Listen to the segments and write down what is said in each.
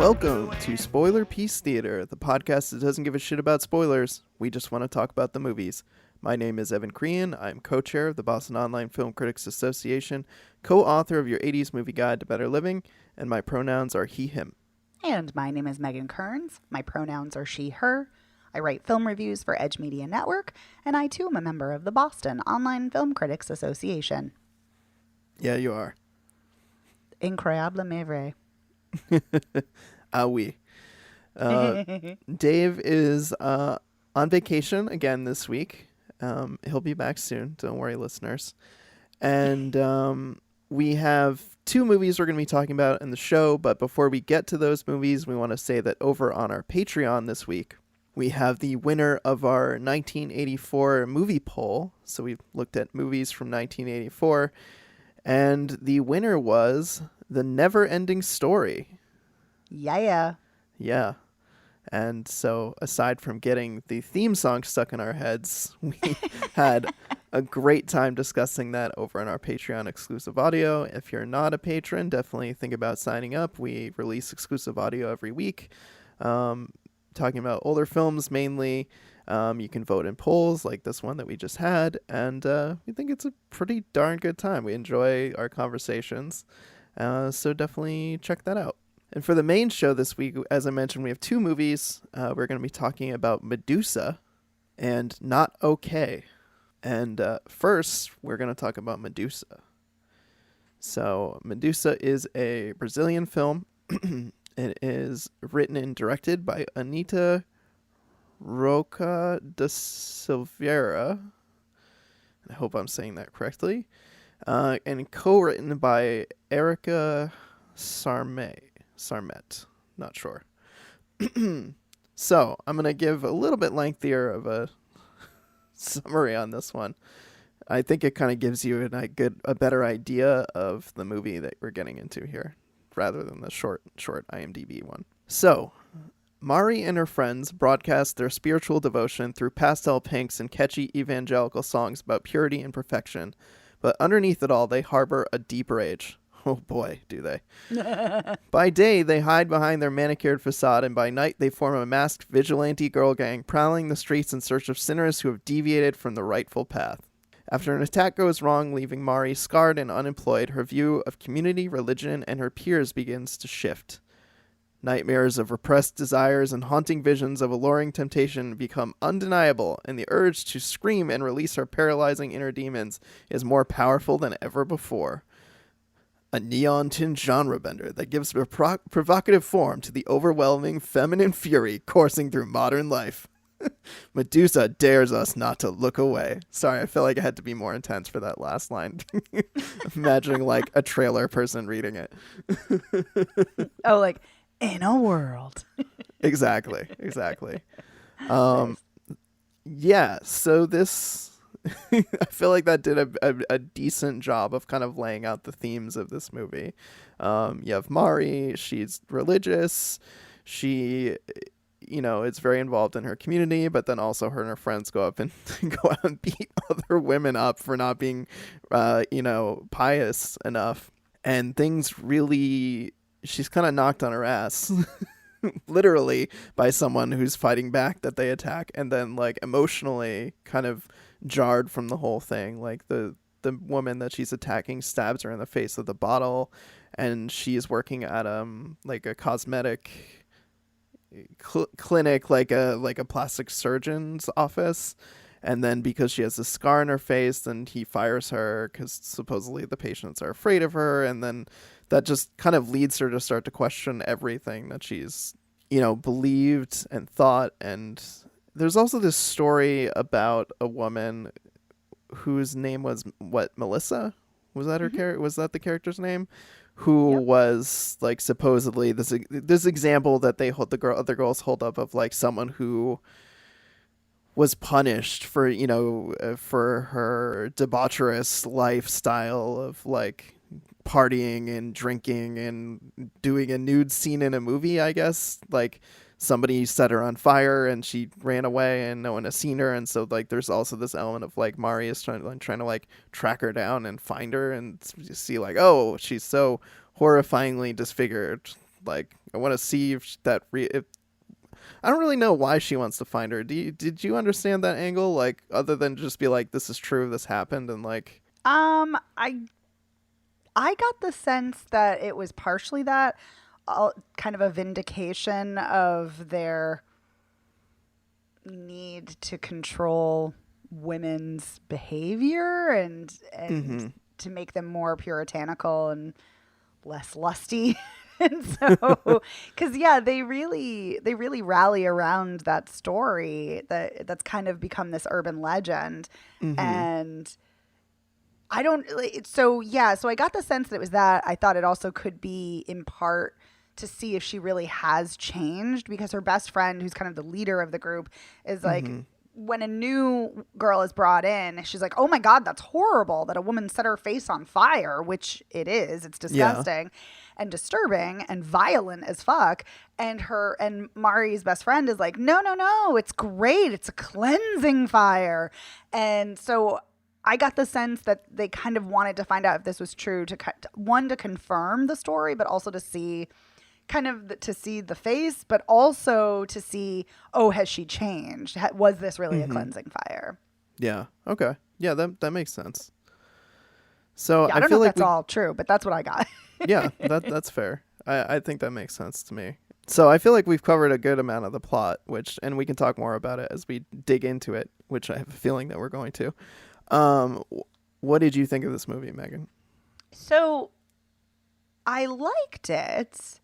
Welcome to Spoiler Peace Theater, the podcast that doesn't give a shit about spoilers. We just want to talk about the movies. My name is Evan Crean. I'm co-chair of the Boston Online Film Critics Association, co-author of your 80s Movie Guide to Better Living, and my pronouns are he, him. And my name is Megan Kearns. My pronouns are she, her. I write film reviews for Edge Media Network, and I too am a member of the Boston Online Film Critics Association. Yeah, you are. Incroyable mais vrai. Ah oui. Dave is on vacation again this week. He'll be back soon. Don't worry, listeners. And we have two movies we're going to be talking about in the show. But before we get to those movies, we want to say that over on our Patreon this week, we have the winner of our 1984 movie poll. So we've looked at movies from 1984. And the winner was The Never-Ending Story. Yeah. Yeah. And so aside from getting the theme song stuck in our heads, we had a great time discussing that over on our Patreon exclusive audio. If you're not a patron, definitely think about signing up. We release exclusive audio every week, talking about older films mainly. You can vote in polls like this one that we just had, and we think it's a pretty darn good time. We enjoy our conversations, so definitely check that out. And for the main show this week, as I mentioned, we have two movies. We're going to be talking about Medusa and Not Okay. And first, we're going to talk about Medusa. So Medusa is a Brazilian film. It is written and directed by Anita Roca da Silveira. I hope I'm saying that correctly. And co-written by Erica Sarmet. Not sure. So I'm going to give a little bit lengthier of a summary on this one. I think it kind of gives you a better idea of the movie that we're getting into here, rather than the short IMDb one. So, Mari and her friends broadcast their spiritual devotion through pastel pinks and catchy evangelical songs about purity and perfection, but underneath it all, they harbor a deep rage. Oh boy, do they. By day, they hide behind their manicured facade, and by night, they form a masked vigilante girl gang, prowling the streets in search of sinners who have deviated from the rightful path. After an attack goes wrong, leaving Mari scarred and unemployed, her view of community, religion, and her peers begins to shift. Nightmares of repressed desires and haunting visions of alluring temptation become undeniable, and the urge to scream and release her paralyzing inner demons is more powerful than ever before. A neon-tinged genre bender that gives provocative form to the overwhelming feminine fury coursing through modern life. Medusa dares us not to look away. Sorry, I feel like I had to be more intense for that last line. Imagining like a trailer person reading it. Oh, like, in a world. Exactly. Yeah, so this... I feel like that did a decent job of kind of laying out the themes of this movie. You have Mari, she's religious, she, is very involved in her community, but then also her and her friends go out and beat other women up for not being, pious enough. And things really, she's kind of knocked on her ass. Literally by someone who's fighting back that they attack, and then like emotionally kind of jarred from the whole thing. Like the woman that she's attacking stabs her in the face with a bottle, and she's working at like a cosmetic clinic, like a plastic surgeon's office. And then because she has a scar on her face, then he fires her because supposedly the patients are afraid of her. And then that just kind of leads her to start to question everything that she's, believed and thought. And there's also this story about a woman whose name was Melissa? Was that her character? Was that the character's name? Who was like supposedly this example that they hold other girls hold up of like someone who was punished for for her debaucherous lifestyle of like partying and drinking and doing a nude scene in a movie. I guess like somebody set her on fire and she ran away and no one has seen her, and so like there's also this element of like Mari is trying to like track her down and find her and see like, oh, she's so horrifyingly disfigured Like, I want to see if I don't really know why she wants to find her. Did you understand that angle? Like, other than just be like, this is true, this happened, and like, I got the sense that it was partially that, kind of a vindication of their need to control women's behavior and mm-hmm, to make them more puritanical and less lusty. And so, because yeah, they really rally around that story that's kind of become this urban legend. mm-hmm, And I don't so yeah, so I got the sense that it was that. I thought it also could be in part to see if she really has changed, because her best friend, who's kind of the leader of the group, is like, mm-hmm, when a new girl is brought in, she's like, "Oh my god, that's horrible that a woman set her face on fire," which it is. It's yeah, disgusting and disturbing and violent as fuck. And Mari's best friend is like, "No, no, no, it's great. It's a cleansing fire." And so I got the sense that they kind of wanted to find out if this was true, to one, to confirm the story, but also to see to see the face, but also to see, oh, has she changed? Was this really a mm-hmm, cleansing fire? yeah, okay, yeah, that makes sense. So Yeah, I I don't know feel if like that's all true, but that's what I got. yeah, that's fair. I think that makes sense to me. So I feel like we've covered a good amount of the plot, and we can talk more about it as we dig into it, which I have a feeling that we're going to. What did you think of this movie, Megan? So I liked it.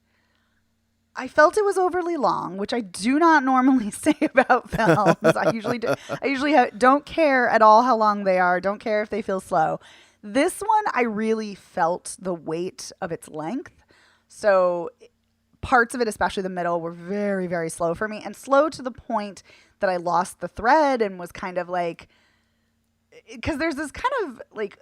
I felt it was overly long, which I do not normally say about films. Don't care at all how long they are. Don't care if they feel slow. This one, I really felt the weight of its length. So parts of it, especially the middle, were very, very slow for me, and slow to the point that I lost the thread and was kind of like, because there's this kind of like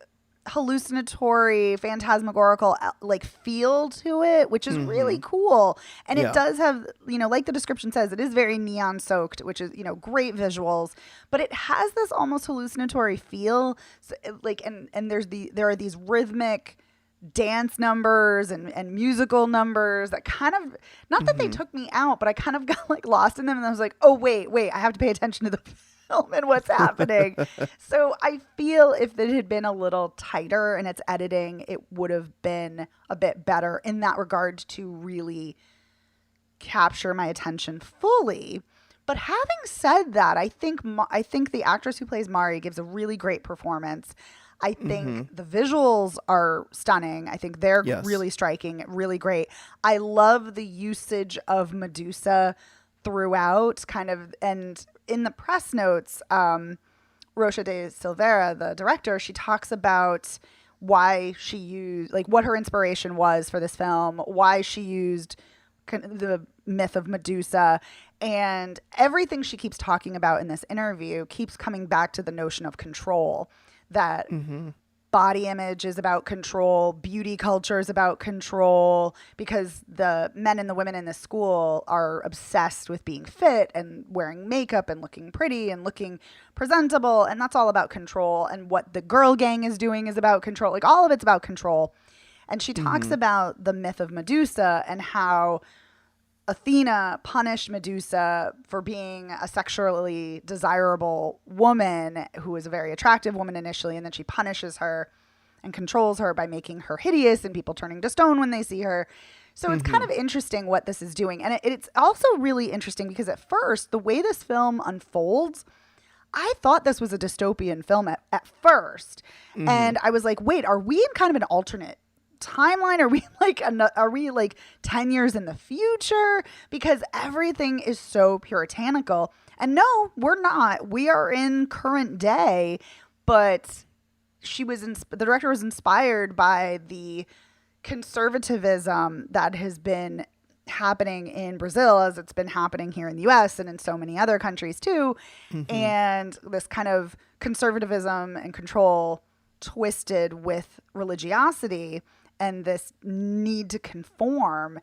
hallucinatory, phantasmagorical like feel to it, which is Mm-hmm. really cool. And it Yeah. does have, like the description says, it is very neon soaked, which is, great visuals, but it has this almost hallucinatory feel. So, like, and there are these rhythmic dance numbers and musical numbers that kind of, not that they Mm-hmm. took me out, but I kind of got like lost in them, and I was like, oh wait, I have to pay attention to the film and what's happening. So I feel if it had been a little tighter in its editing, it would have been a bit better in that regard to really capture my attention fully. But having said that, I think the actress who plays Mari gives a really great performance. I Mm-hmm. think the visuals are stunning. I think they're Yes. really striking, really great. I love the usage of Medusa throughout, kind of, and in the press notes, Rocha de Silveira, the director, she talks about why she used, like, what her inspiration was for this film, why she used the myth of Medusa, and everything she keeps talking about in this interview keeps coming back to the notion of control, that Mm-hmm. body image is about control, beauty culture is about control, because the men and the women in this school are obsessed with being fit and wearing makeup and looking pretty and looking presentable, and that's all about control. And what the girl gang is doing is about control. Like, all of it's about control. And she talks Mm-hmm. about the myth of Medusa and how Athena punished Medusa for being a sexually desirable woman who was a very attractive woman initially, and then she punishes her and controls her by making her hideous and people turning to stone when they see her. So it's kind Mm-hmm. of interesting what this is doing. And it's also really interesting because at first, the way this film unfolds, I thought this was a dystopian film at first. Mm-hmm. And I was like, wait, are we in kind of an alternate timeline? Are we like 10 years in the future? Because everything is so puritanical. And no, we're not. We are in current day, but the director was inspired by the conservatism that has been happening in Brazil, as it's been happening here in the US and in so many other countries too. Mm-hmm. And this kind of conservatism and control twisted with religiosity and this need to conform,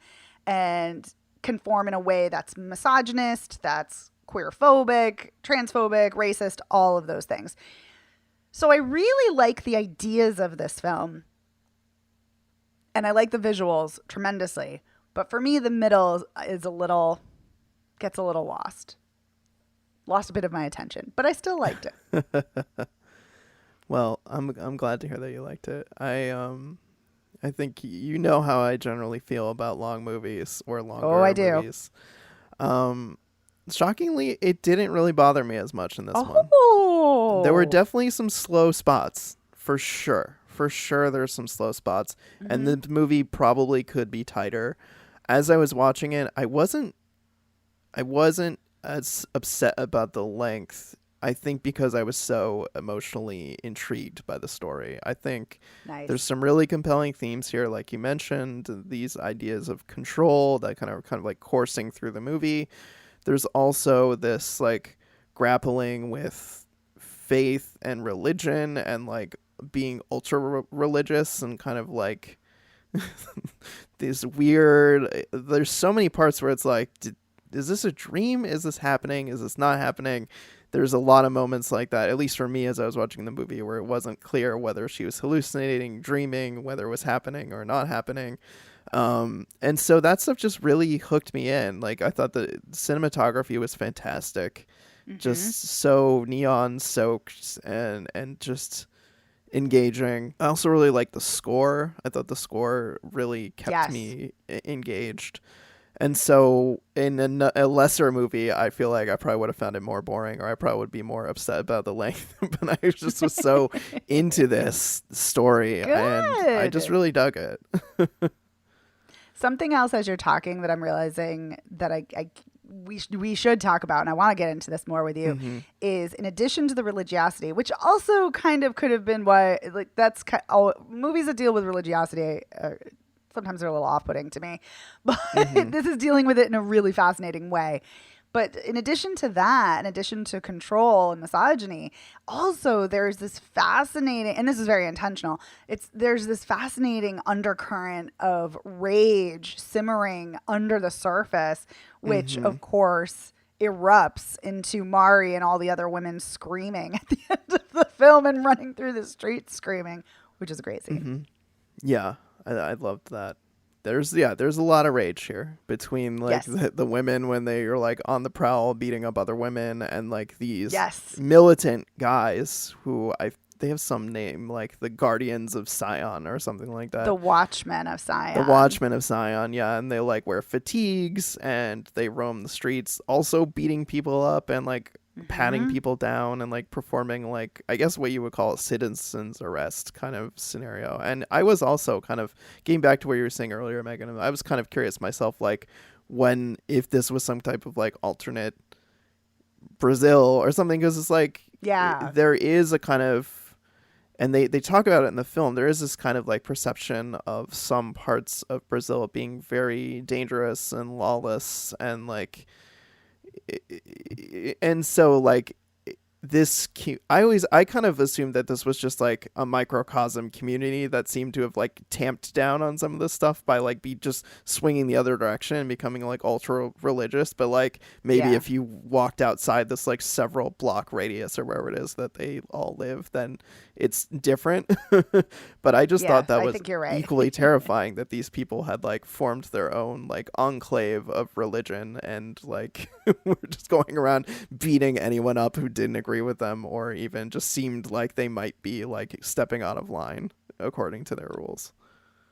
and conform in a way that's misogynist, that's queerphobic, transphobic, racist, all of those things. So I really like the ideas of this film, and I like the visuals tremendously. But for me, the middle is a little, gets a little lost. Lost a bit of my attention, but I still liked it. Well, I'm glad to hear that you liked it. I think you know how I generally feel about long movies or Oh, I longer do. movies. Um, Shockingly, it didn't really bother me as much in this one. There were Oh. definitely some slow spots, for sure. For sure, there's some slow spots, and Hmm. the movie probably could be tighter. As I was watching it, I wasn't as upset about the length. I think because I was so emotionally intrigued by the story. I think there's Nice. some really compelling themes here, like you mentioned, these ideas of control that kind of like coursing through the movie. There's also this like grappling with faith and religion and like being ultra religious and kind of like these weird, there's so many parts where it's like, is this a dream? Is this happening? Is this not happening? There's a lot of moments like that, at least for me as I was watching the movie, where it wasn't clear whether she was hallucinating, dreaming, whether it was happening or not happening. And so that stuff just really hooked me in. Like, I thought the cinematography was fantastic, Hmm. just so neon soaked and just engaging. I also really liked the score. I thought the score really kept Yes. me engaged. And so in a lesser movie, I feel like I probably would have found it more boring, or I probably would be more upset about the length. But I just was so into this story, and I just Good. really dug it. Something else as you're talking that I'm realizing that we should talk about, and I want to get into this more with you, Hmm. is in addition to the religiosity, which also kind of could have been why, like, movies that deal with religiosity. Sometimes they're a little off-putting to me, but Hmm. this is dealing with it in a really fascinating way. But in addition to that, in addition to control and misogyny, also there's this fascinating, and this is very intentional. There's this fascinating undercurrent of rage simmering under the surface, which Hmm. of course erupts into Mari and all the other women screaming at the end of the film and running through the streets screaming, which is a great scene. Hmm. Yeah, I loved that. There's a lot of rage here between like Yes. the women when they are like on the prowl beating up other women, and like these Yes. militant guys who I they have some name like the Guardians of Sion or something like The that. Watchmen of The Sion. Watchmen of Sion, yeah, and they like wear fatigues and they roam the streets, also beating people up and like patting Hmm. people down and like performing like I guess what you would call a citizen's arrest kind of scenario. And I was also kind of getting back to what you were saying earlier, Megan. I was kind of curious myself, like when if this was some type of like alternate Brazil or something, because it's like Yeah. there is a kind of and they talk about it in the film. There is this kind of like perception of some parts of Brazil being very dangerous and lawless and like and so like I kind of assumed that this was just like a microcosm community that seemed to have like tamped down on some of this stuff by like be just swinging the other direction and becoming like ultra religious. But like maybe Yeah. if you walked outside this like several block radius or wherever it is that they all live, then it's different. But I just Yeah. thought that I was think you're right. equally terrifying that these people had like formed their own like enclave of religion and like were just going around beating anyone up who didn't agree with them or even just seemed like they might be like stepping out of line according to their rules.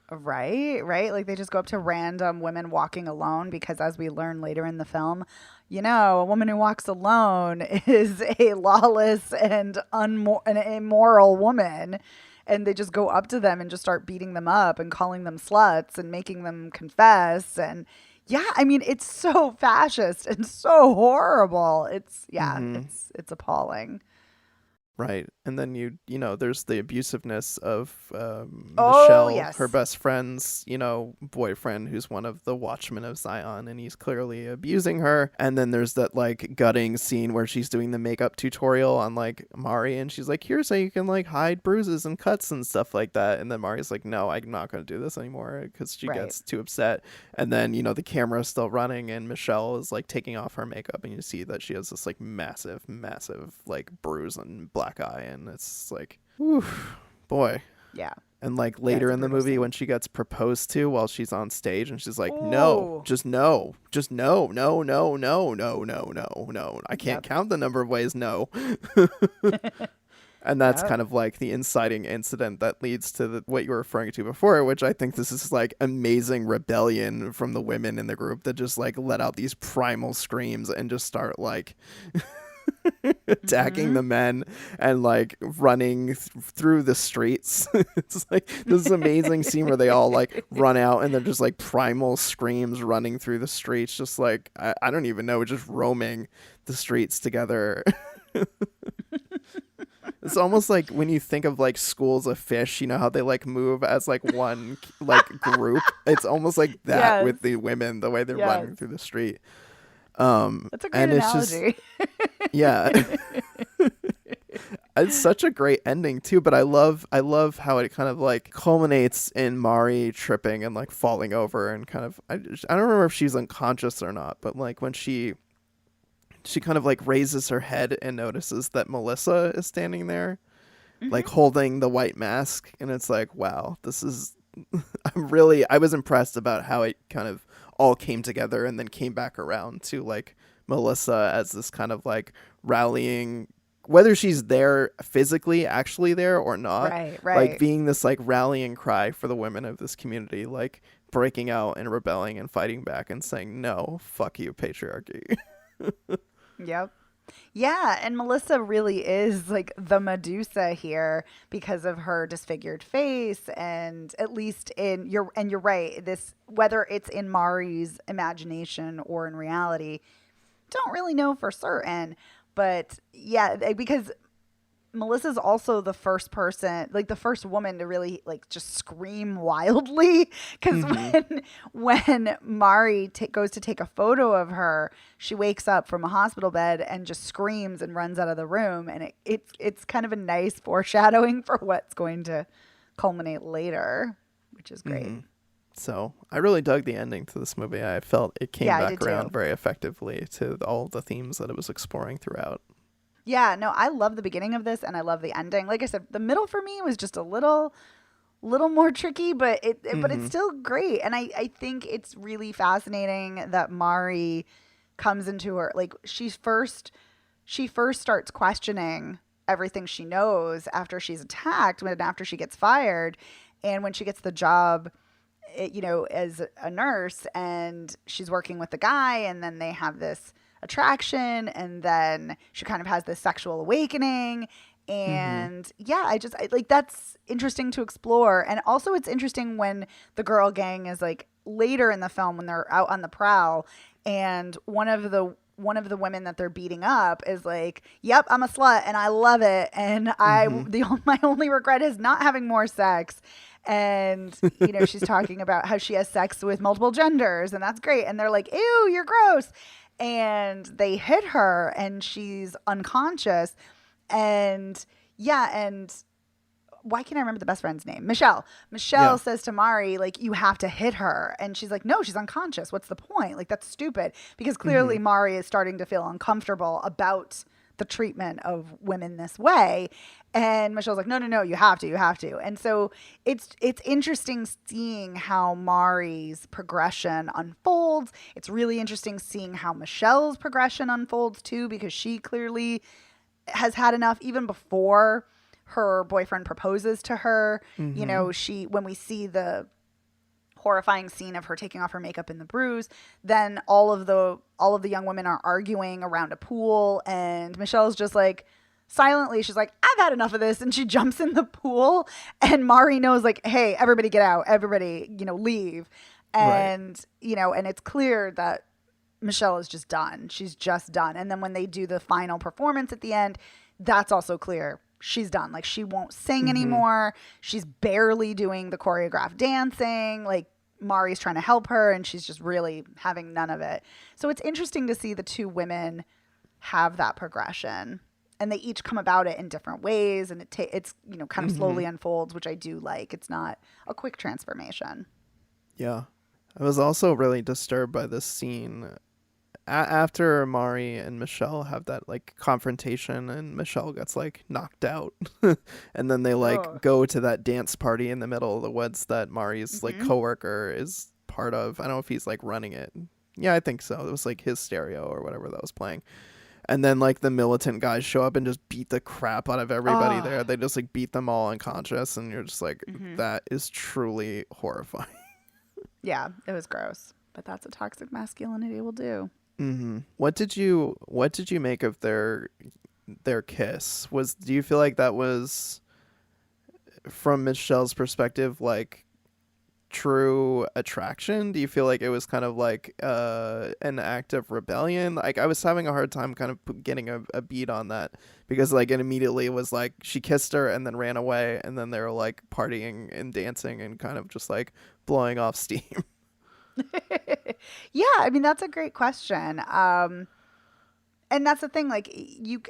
Right, right. Like they just go up to random women walking alone because, as we learn later in the film, a woman who walks alone is a lawless and an immoral woman. And they just go up to them and just start beating them up and calling them sluts and making them confess. And yeah, I mean, it's so fascist and so horrible. Mm-hmm. It's appalling. Right. And then there's the abusiveness of Oh, Michelle, her yes. best friend's, boyfriend, who's one of the Watchmen of Zion, and he's clearly abusing her. And then there's that like gutting scene where she's doing the makeup tutorial on like Mari, and she's like, here's how you can like hide bruises and cuts and stuff like that. And then Mari's like, no, I'm not going to do this anymore because she Right. gets too upset. And then, the camera's still running, and Michelle is like taking off her makeup, and you see that she has this like massive, massive like bruise and black eye, and it's like, whew, boy. Yeah. And like Yeah, later it's a in the brutal movie when scene. she gets proposed to while she's on stage and she's like, no, Oh, just no, just no, no, no, no, no, no, no, no. I can't yep. count the number of ways no. And that's Yep. kind of like the inciting incident that leads to what you were referring to before, which I think this is like amazing rebellion from the women in the group that just like let out these primal screams and just start like attacking Mm-hmm. the men and like running through the streets. It's like this amazing scene where they all like run out and they're just like primal screams running through the streets, just like I don't even know, just roaming the streets together. It's almost like when you think of like schools of fish, you know how they like move as like one like group. It's almost like that Yes. with the women, the way they're Yes. running through the street. That's a great And it's just analogy. yeah, it's such a great ending too. But I love how it kind of like culminates in Mari tripping and like falling over and kind of I don't remember if she's unconscious or not, but like when she kind of like raises her head and notices that Melissa is standing there like Hmm. holding the white mask, and it's like, wow, this is I was impressed about how it kind of all came together and then came back around to like Melissa as this kind of like rallying, whether she's there physically actually there or not, Right, like right. being this like rallying cry for the women of this community, like breaking out and rebelling and fighting back and saying no, fuck you patriarchy. Yep. Yeah, and Melissa really is like the Medusa here because of her disfigured face, and at least you're right, this whether it's in Mari's imagination or in reality, don't really know for certain. But yeah, because Melissa's also the first person, like the first woman to really like just scream wildly. Because Mm-hmm. when Mari goes to take a photo of her, she wakes up from a hospital bed and just screams and runs out of the room. And it's kind of a nice foreshadowing for what's going to culminate later, which is great. Mm-hmm. So I really dug the ending to this movie. I felt it came Yeah, I back did around too. very effectively to all the themes that it was exploring throughout. Yeah, no, I love the beginning of this and I love the ending. Like I said, the middle for me was just a little more tricky, but but it's Mm-hmm. still great. And I think it's really fascinating that Mari comes into her like she first starts questioning everything she knows after she's attacked and after she gets fired, and when she gets the job, as a nurse, and she's working with the guy, and then they have this attraction, and then she kind of has this sexual awakening. Mm-hmm. And yeah, like that's interesting to explore. And also, it's interesting when the girl gang is like later in the film when they're out on the prowl, and one of the women that they're beating up is like, "Yep, I'm a slut and I love it, and Mm-hmm. my only regret is not having more sex." And she's talking about how she has sex with multiple genders, and that's great. And they're like, "Ew, you're gross." And they hit her and she's unconscious. And yeah, and why can't I remember the best friend's name? Michelle. Michelle Yeah. says to Mari, like, you have to hit her. And she's like, no, she's unconscious. What's the point? Like, that's stupid. Because Mm-hmm. clearly Mari is starting to feel uncomfortable about the treatment of women this way. And Michelle's like, no, no, no, you have to, you have to. And so it's interesting seeing how Mari's progression unfolds. It's really interesting seeing how Michelle's progression unfolds too, because she clearly has had enough even before her boyfriend proposes to her. Mm-hmm. She when we see the horrifying scene of her taking off her makeup in the bruise, then all of the young women are arguing around a pool, and Michelle's just like silently, she's like, I've had enough of this, and she jumps in the pool, and Mari knows like, hey, everybody get out, everybody, leave. Right. And it's clear that Michelle is just done. She's just done. And then when they do the final performance at the end, that's also clear. She's done. Like, she won't sing Mm-hmm. anymore. She's barely doing the choreographed dancing. Like, Mari's trying to help her, and she's just really having none of it. So it's interesting to see the two women have that progression. And they each come about it in different ways. And it's, kind of Mm-hmm. slowly unfolds, which I do like. It's not a quick transformation. Yeah. I was also really disturbed by this scene after Mari and Michelle have that like confrontation, and Michelle gets like knocked out, and then they like Oh. go to that dance party in the middle of the woods that Mari's like Mm-hmm. coworker is part of. I don't know if he's like running it. Yeah, I think so. It was like his stereo or whatever that was playing. And then like the militant guys show up and just beat the crap out of everybody Oh. there. They just like beat them all unconscious, and you're just like, Mm-hmm. that is truly horrifying. Yeah, it was gross, but that's what toxic masculinity will do. What did you make of their kiss? Do you feel like that was, from Michelle's perspective, like true attraction? Do you feel like it was kind of like an act of rebellion? Like I was having a hard time kind of getting a beat on that, because like it immediately was like she kissed her and then ran away, and then they were like partying and dancing and kind of just like blowing off steam. Yeah, I mean that's a great question. And that's the thing, like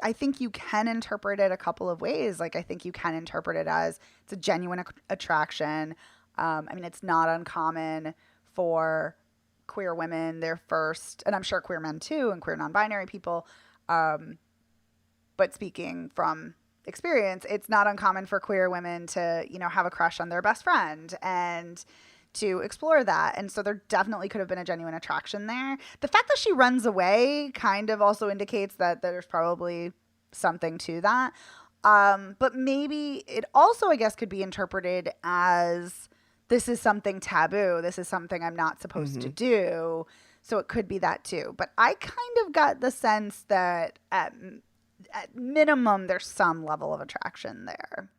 I think you can interpret it a couple of ways. Like I think you can interpret it as it's a genuine attraction. I mean, it's not uncommon for queer women, their first, and I'm sure queer men too, and queer non-binary people. But speaking from experience, it's not uncommon for queer women to, have a crush on their best friend and to explore that. And so there definitely could have been a genuine attraction there. The fact that she runs away kind of also indicates that there's probably something to that. But maybe it also, I guess, could be interpreted as this is something taboo. This is something I'm not supposed to do. So it could be that too. But I kind of got the sense that at minimum, there's some level of attraction there.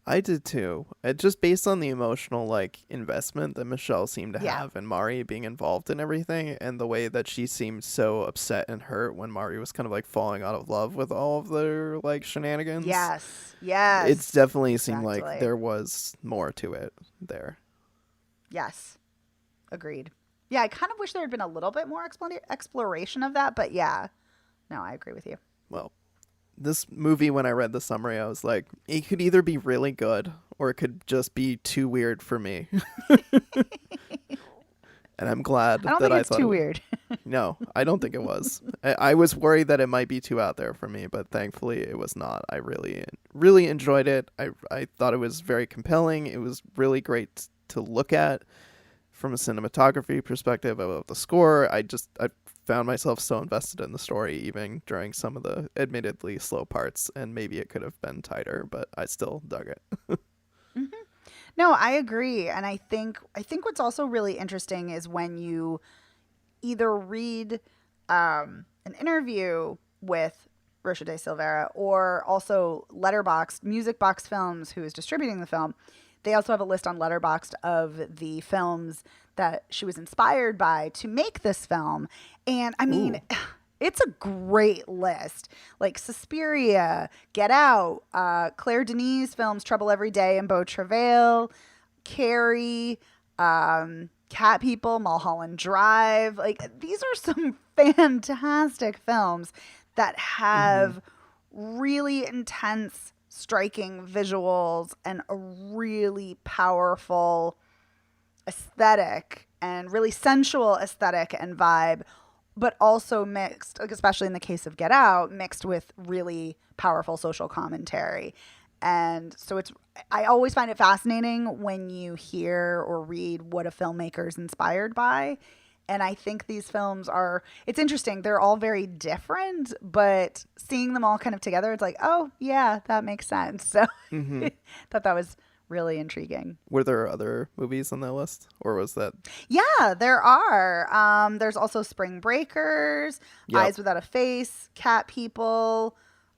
I did too. Just based on the emotional like investment that Michelle seemed to Yeah. have in Mari being involved in everything, and the way that she seemed so upset and hurt when Mari was kind of like falling out of love with all of their like shenanigans. Yes. Yes. It's definitely seemed like Exactly. there was more to it there. Yes. Agreed. Yeah, I kind of wish there had been a little bit more exploration of that, but yeah. No, I agree with you. Well, this movie, when I read the summary, I was like, it could either be really good or it could just be too weird for me. And I'm glad I don't that think I it's thought too weird. No, I don't think it was. I was worried that it might be too out there for me, but thankfully it was not. I really, really enjoyed it. I thought it was very compelling. It was really great to look at from a cinematography perspective. Of the score. I found myself so invested in the story, even during some of the admittedly slow parts, and maybe it could have been tighter, but I still dug it. Hmm. No, I agree. And I think what's also really interesting is when you either read an interview with Rocha de Silveira or also Letterboxd, Music Box Films, who is distributing the film. They also have a list on Letterboxd of the films that she was inspired by to make this film. And I mean, Ooh. it's a great list. Like Suspiria, Get Out, Claire Denis films Trouble Every Day and Beau Travail, Carrie, Cat People, Mulholland Drive. Like these are some fantastic films that have really intense, striking visuals and a really powerful aesthetic and really sensual aesthetic and vibe, but also mixed, like especially in the case of Get Out, mixed with really powerful social commentary. And so I always find it fascinating when you hear or read what a filmmaker is inspired by. And I think these films it's interesting. They're all very different, but seeing them all kind of together, it's like, oh, yeah, that makes sense. So thought that was really intriguing. Were there other movies on that list, or was that? Yeah, there are. There's also Spring Breakers, Yep. Eyes Without a Face, Cat People,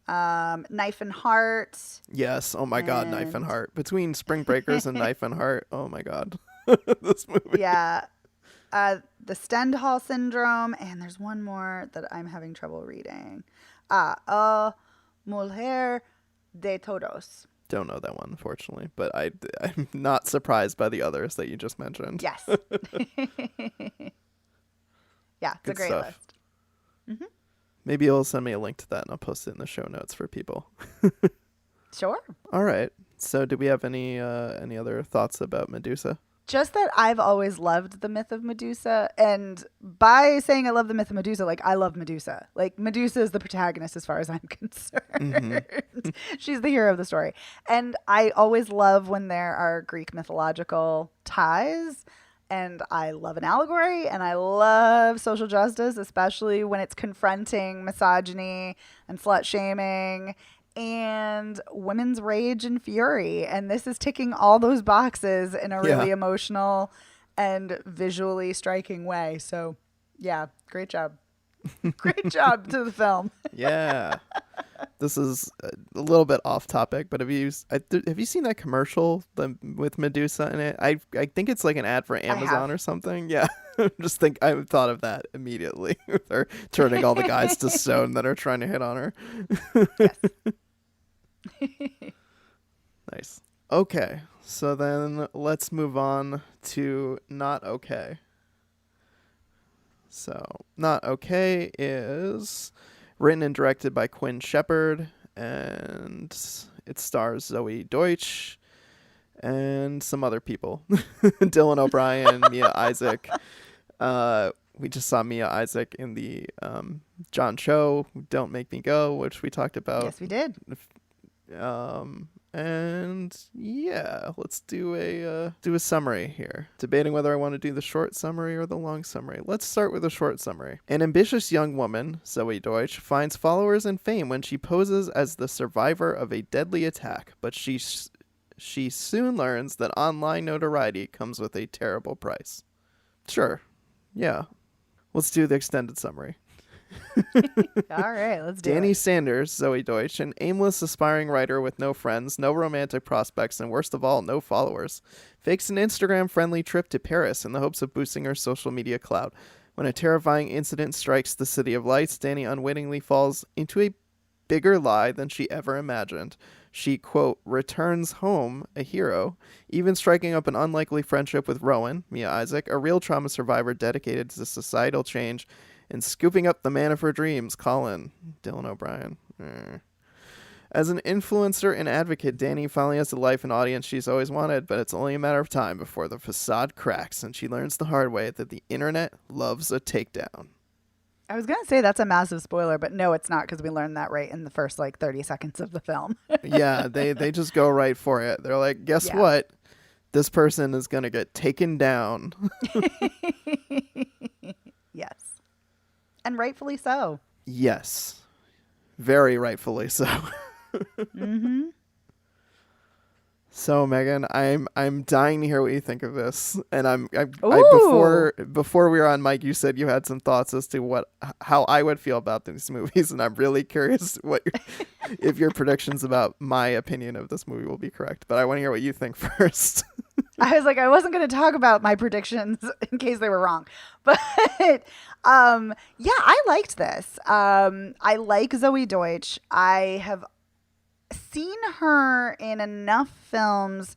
Knife and Heart. Yes. Oh my God, Knife and And Heart. Between Spring Breakers and Knife and Heart. Oh my God, this movie. yeah, the Stendhal Syndrome, and there's one more that I'm having trouble reading. Mujer de Todos. Don't know that one, unfortunately, but I'm not surprised by the others that you just mentioned. Yes. Yeah, it's Good a great stuff. list. Hmm. Maybe you'll send me a link to that and I'll post it in the show notes for people. Sure. All right. So, do we have any other thoughts about Medusa? Just that I've always loved the myth of Medusa. And by saying I love the myth of Medusa, like I love Medusa. Like Medusa is the protagonist as far as I'm Mm-hmm. concerned. She's the hero of the story. And I always love when there are Greek mythological ties. And I love an allegory and I love social justice, especially when it's confronting misogyny and slut shaming and women's rage and fury. And this is ticking all those boxes in a Yeah. really emotional and visually striking way. So, yeah, great job. Great job to the film. Yeah. This is a little bit off topic, but have you seen that commercial with Medusa in it? I think it's like an ad for I have. Amazon or something. Yeah, I thought of that immediately. With her turning all the guys to stone that are trying to hit on her. Yes. Nice. Okay, so then let's move on to Not Okay. So Not Okay is written and directed by Quinn Shepard, and it stars Zoe Deutsch and some other people. Dylan O'Brien, Mia Isaac. We just saw Mia Isaac in the John Cho, Don't Make Me Go, which we talked about. Yes, we did. And yeah, let's do a summary here. Debating whether I want to do the short summary or the long summary. Let's start with a short summary. An ambitious young woman, Zoe Deutsch, finds followers and fame when she poses as the survivor of a deadly attack, but she soon learns that online notoriety comes with a terrible price. Sure. Yeah. Let's do the extended summary. All right, let's do Danny it. Sanders, Zoe Deutsch, an aimless aspiring writer with no friends, no romantic prospects, and worst of all, no followers, fakes an Instagram-friendly trip to Paris in the hopes of boosting her social media clout. When a terrifying incident strikes the City of Lights, Danny unwittingly falls into a bigger lie than she ever imagined. She, quote, returns home a hero, even striking up an unlikely friendship with Rowan, Mia Isaac, a real trauma survivor dedicated to societal change and scooping up the man of her dreams, Colin, Dylan O'Brien. As an influencer and advocate, Danny finally has the life and audience she's always wanted, but it's only a matter of time before the facade cracks and she learns the hard way that the internet loves a takedown. I was going to say that's a massive spoiler, but no, it's not because we learned that right in the first like 30 seconds of the film. Yeah, they just go right for it. They're like, guess Yeah. what? This person is going to get taken down. Yes. And rightfully so. Yes. Very rightfully so. Mm-hmm. So Megan, I'm dying to hear what you think of this, and Ooh. before we were on mic, you said you had some thoughts as to how I would feel about these movies, and I'm really curious if your predictions about my opinion of this movie will be correct. But I want to hear what you think first. I was like, I wasn't going to talk about my predictions in case they were wrong. But yeah, I liked this. I like Zoe Deutsch. I have seen her in enough films.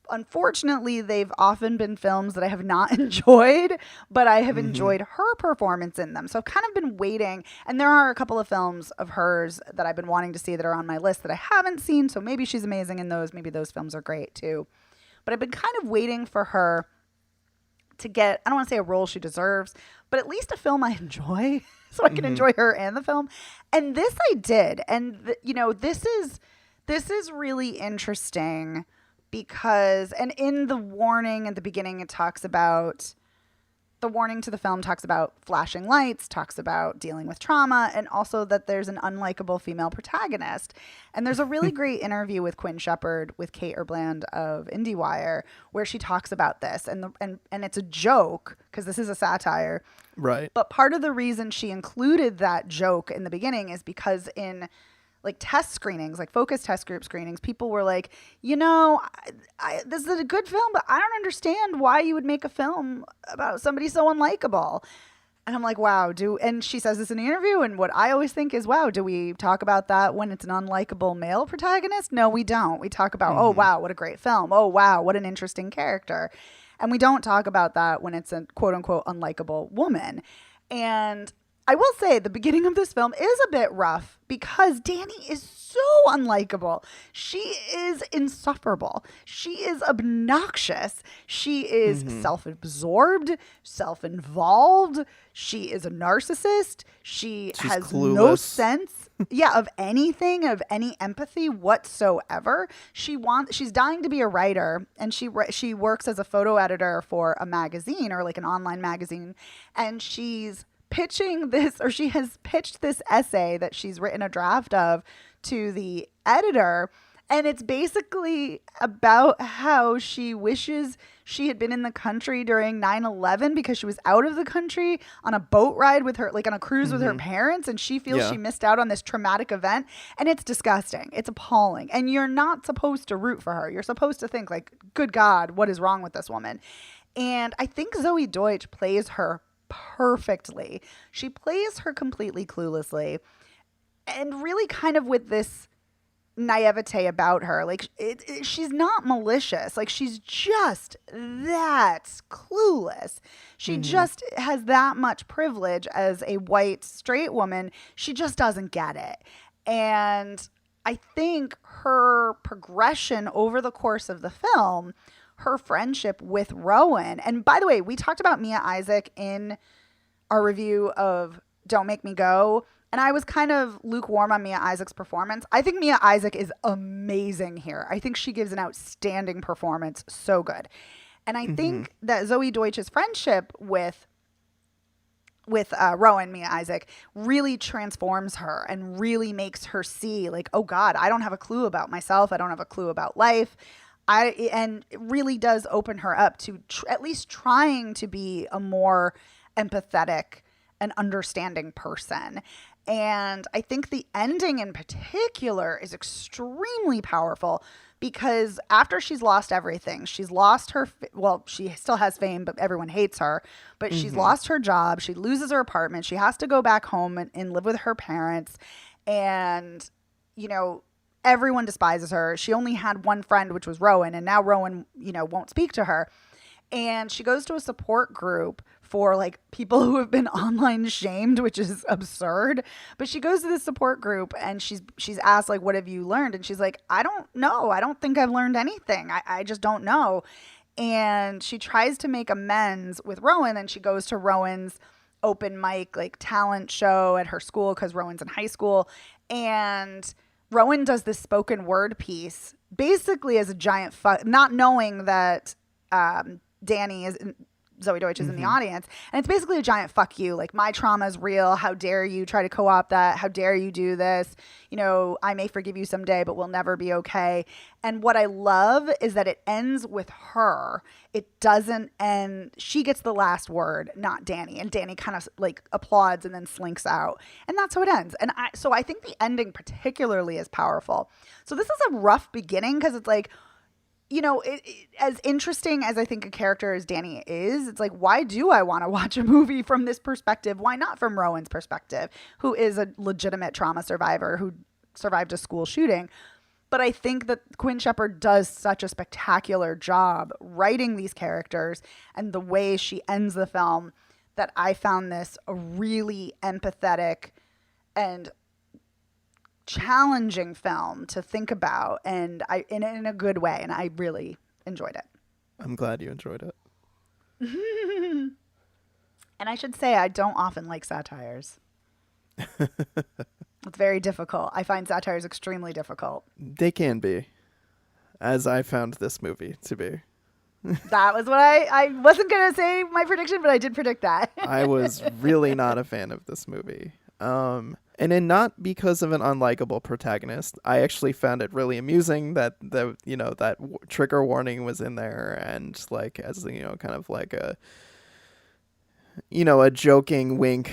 Unfortunately, they've often been films that I have not enjoyed, but I have enjoyed her performance in them. So I've kind of been waiting. And there are a couple of films of hers that I've been wanting to see that are on my list that I haven't seen. So maybe she's amazing in those. Maybe those films are great too. But I've been kind of waiting for her to get, I don't want to say a role she deserves, but at least a film I enjoy so I can enjoy her and the film. And this I did. And, this is really interesting because, and in the warning at the beginning, it talks about, the warning to the film talks about flashing lights, talks about dealing with trauma, and also that there's an unlikable female protagonist. And there's a really great interview with Quinn Shepard with Kate Erbland of IndieWire where she talks about this. And it's a joke because this is a satire. Right. But part of the reason she included that joke in the beginning is because in like test screenings, like focus test group screenings, people were like, this is a good film, but I don't understand why you would make a film about somebody so unlikable. And I'm like, wow, and she says this in the interview, and what I always think is, wow, do we talk about that when it's an unlikable male protagonist? No, we don't. We talk about, oh, wow, what a great film. Oh, wow, what an interesting character. And we don't talk about that when it's a quote unquote unlikable woman. And I will say the beginning of this film is a bit rough because Danny is so unlikable. She is insufferable. She is obnoxious. She is Mm-hmm. self absorbed, self involved. She is a narcissist. She She's has no clueless. sense. Yeah, of anything, of any empathy whatsoever. She's dying to be a writer, and she works as a photo editor for a magazine, or like an online magazine, and she has pitched this essay that she's written a draft of to the editor. And it's basically about how she wishes she had been in the country during 9/11 because she was out of the country on a boat ride with her, like on a cruise with her Mm-hmm. parents. And she feels she Yeah. missed out on this traumatic event. And it's disgusting. It's appalling. And you're not supposed to root for her. You're supposed to think, like, good God, what is wrong with this woman? And I think Zoe Deutsch plays her perfectly. She plays her completely cluelessly and really kind of with this naivete about her. Like, she's not malicious. Like, she's just that clueless. She Mm-hmm. just has that much privilege as a white straight woman. She just doesn't get it. And I think her progression over the course of the film, her friendship with Rowan, and by the way, we talked about Mia Isaac in our review of Don't Make Me Go. And I was kind of lukewarm on Mia Isaac's performance. I think Mia Isaac is amazing here. I think she gives an outstanding performance. So good. And I Mm-hmm. think that Zoe Deutsch's friendship with Rowan, Mia Isaac, really transforms her and really makes her see, like, oh God, I don't have a clue about myself. I don't have a clue about life. And it really does open her up to at least trying to be a more empathetic and understanding person. And I think the ending in particular is extremely powerful because after she's lost everything, she's lost her, well, she still has fame, but everyone hates her, but she's Mm-hmm. lost her job. She loses her apartment. She has to go back home and live with her parents. And, you know, everyone despises her. She only had one friend, which was Rowan, and now Rowan, won't speak to her. And she goes to a support group for like people who have been online shamed, which is absurd. But she goes to this support group and she's asked, like, what have you learned? And she's like, I don't know. I don't think I've learned anything. I just don't know. And she tries to make amends with Rowan, and she goes to Rowan's open mic, like, talent show at her school because Rowan's in high school. And Rowan does this spoken word piece basically as a giant fuck, not knowing that Danny is Zoe Deutsch is in the Mm-hmm. audience, and it's basically a giant fuck you. Like, my trauma is real. How dare you try to co-opt that? How dare you do this? I may forgive you someday, but we'll never be okay. And what I love is that it ends with her. It doesn't end. She gets the last word, not Danny. And Danny kind of like applauds and then slinks out, and that's how it ends. And I think the ending particularly is powerful. So this is a rough beginning because it's like, as interesting as I think a character as Danny is, it's like, why do I want to watch a movie from this perspective? Why not from Rowan's perspective, who is a legitimate trauma survivor who survived a school shooting? But I think that Quinn Shepard does such a spectacular job writing these characters and the way she ends the film that I found this a really empathetic and challenging film to think about, and I in a good way, and I really enjoyed it. I'm glad you enjoyed it. And I should say I don't often like satires. It's very difficult. I find satires extremely difficult. They can be, as I found this movie to be. That was what I wasn't going to say my prediction, but I did predict that. I was really not a fan of this movie. And then not because of an unlikable protagonist. I actually found it really amusing that trigger warning was in there, and like as kind of like a joking wink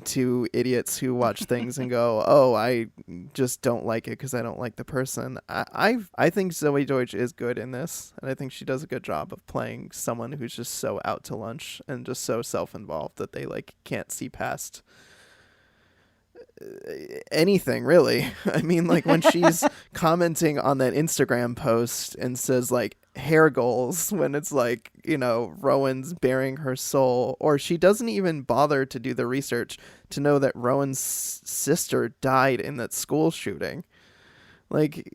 to idiots who watch things and go, "Oh, I just don't like it because I don't like the person." I think Zoe Deutsch is good in this, and I think she does a good job of playing someone who's just so out to lunch and just so self-involved that they like can't see past anything really. I mean, like when she's commenting on that Instagram post and says like hair goals when it's like, Rowan's bearing her soul, or she doesn't even bother to do the research to know that Rowan's sister died in that school shooting. Like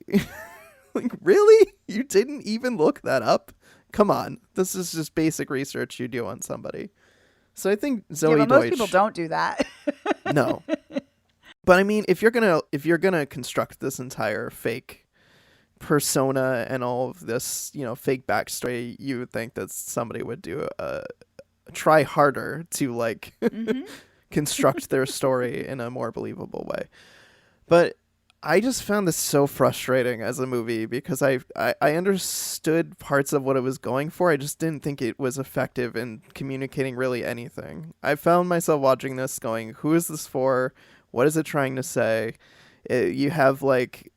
like really? You didn't even look that up? Come on. This is just basic research you do on somebody. So I think Yeah, Zoe but most people Deutsch. don't do that. No. But I mean, if you're gonna construct this entire fake persona and all of this, fake backstory, you would think that somebody would do try harder to like Hmm. construct their story in a more believable way. But I just found this so frustrating as a movie because I understood parts of what it was going for. I just didn't think it was effective in communicating really anything. I found myself watching this going, who is this for? What is it trying to say? You have like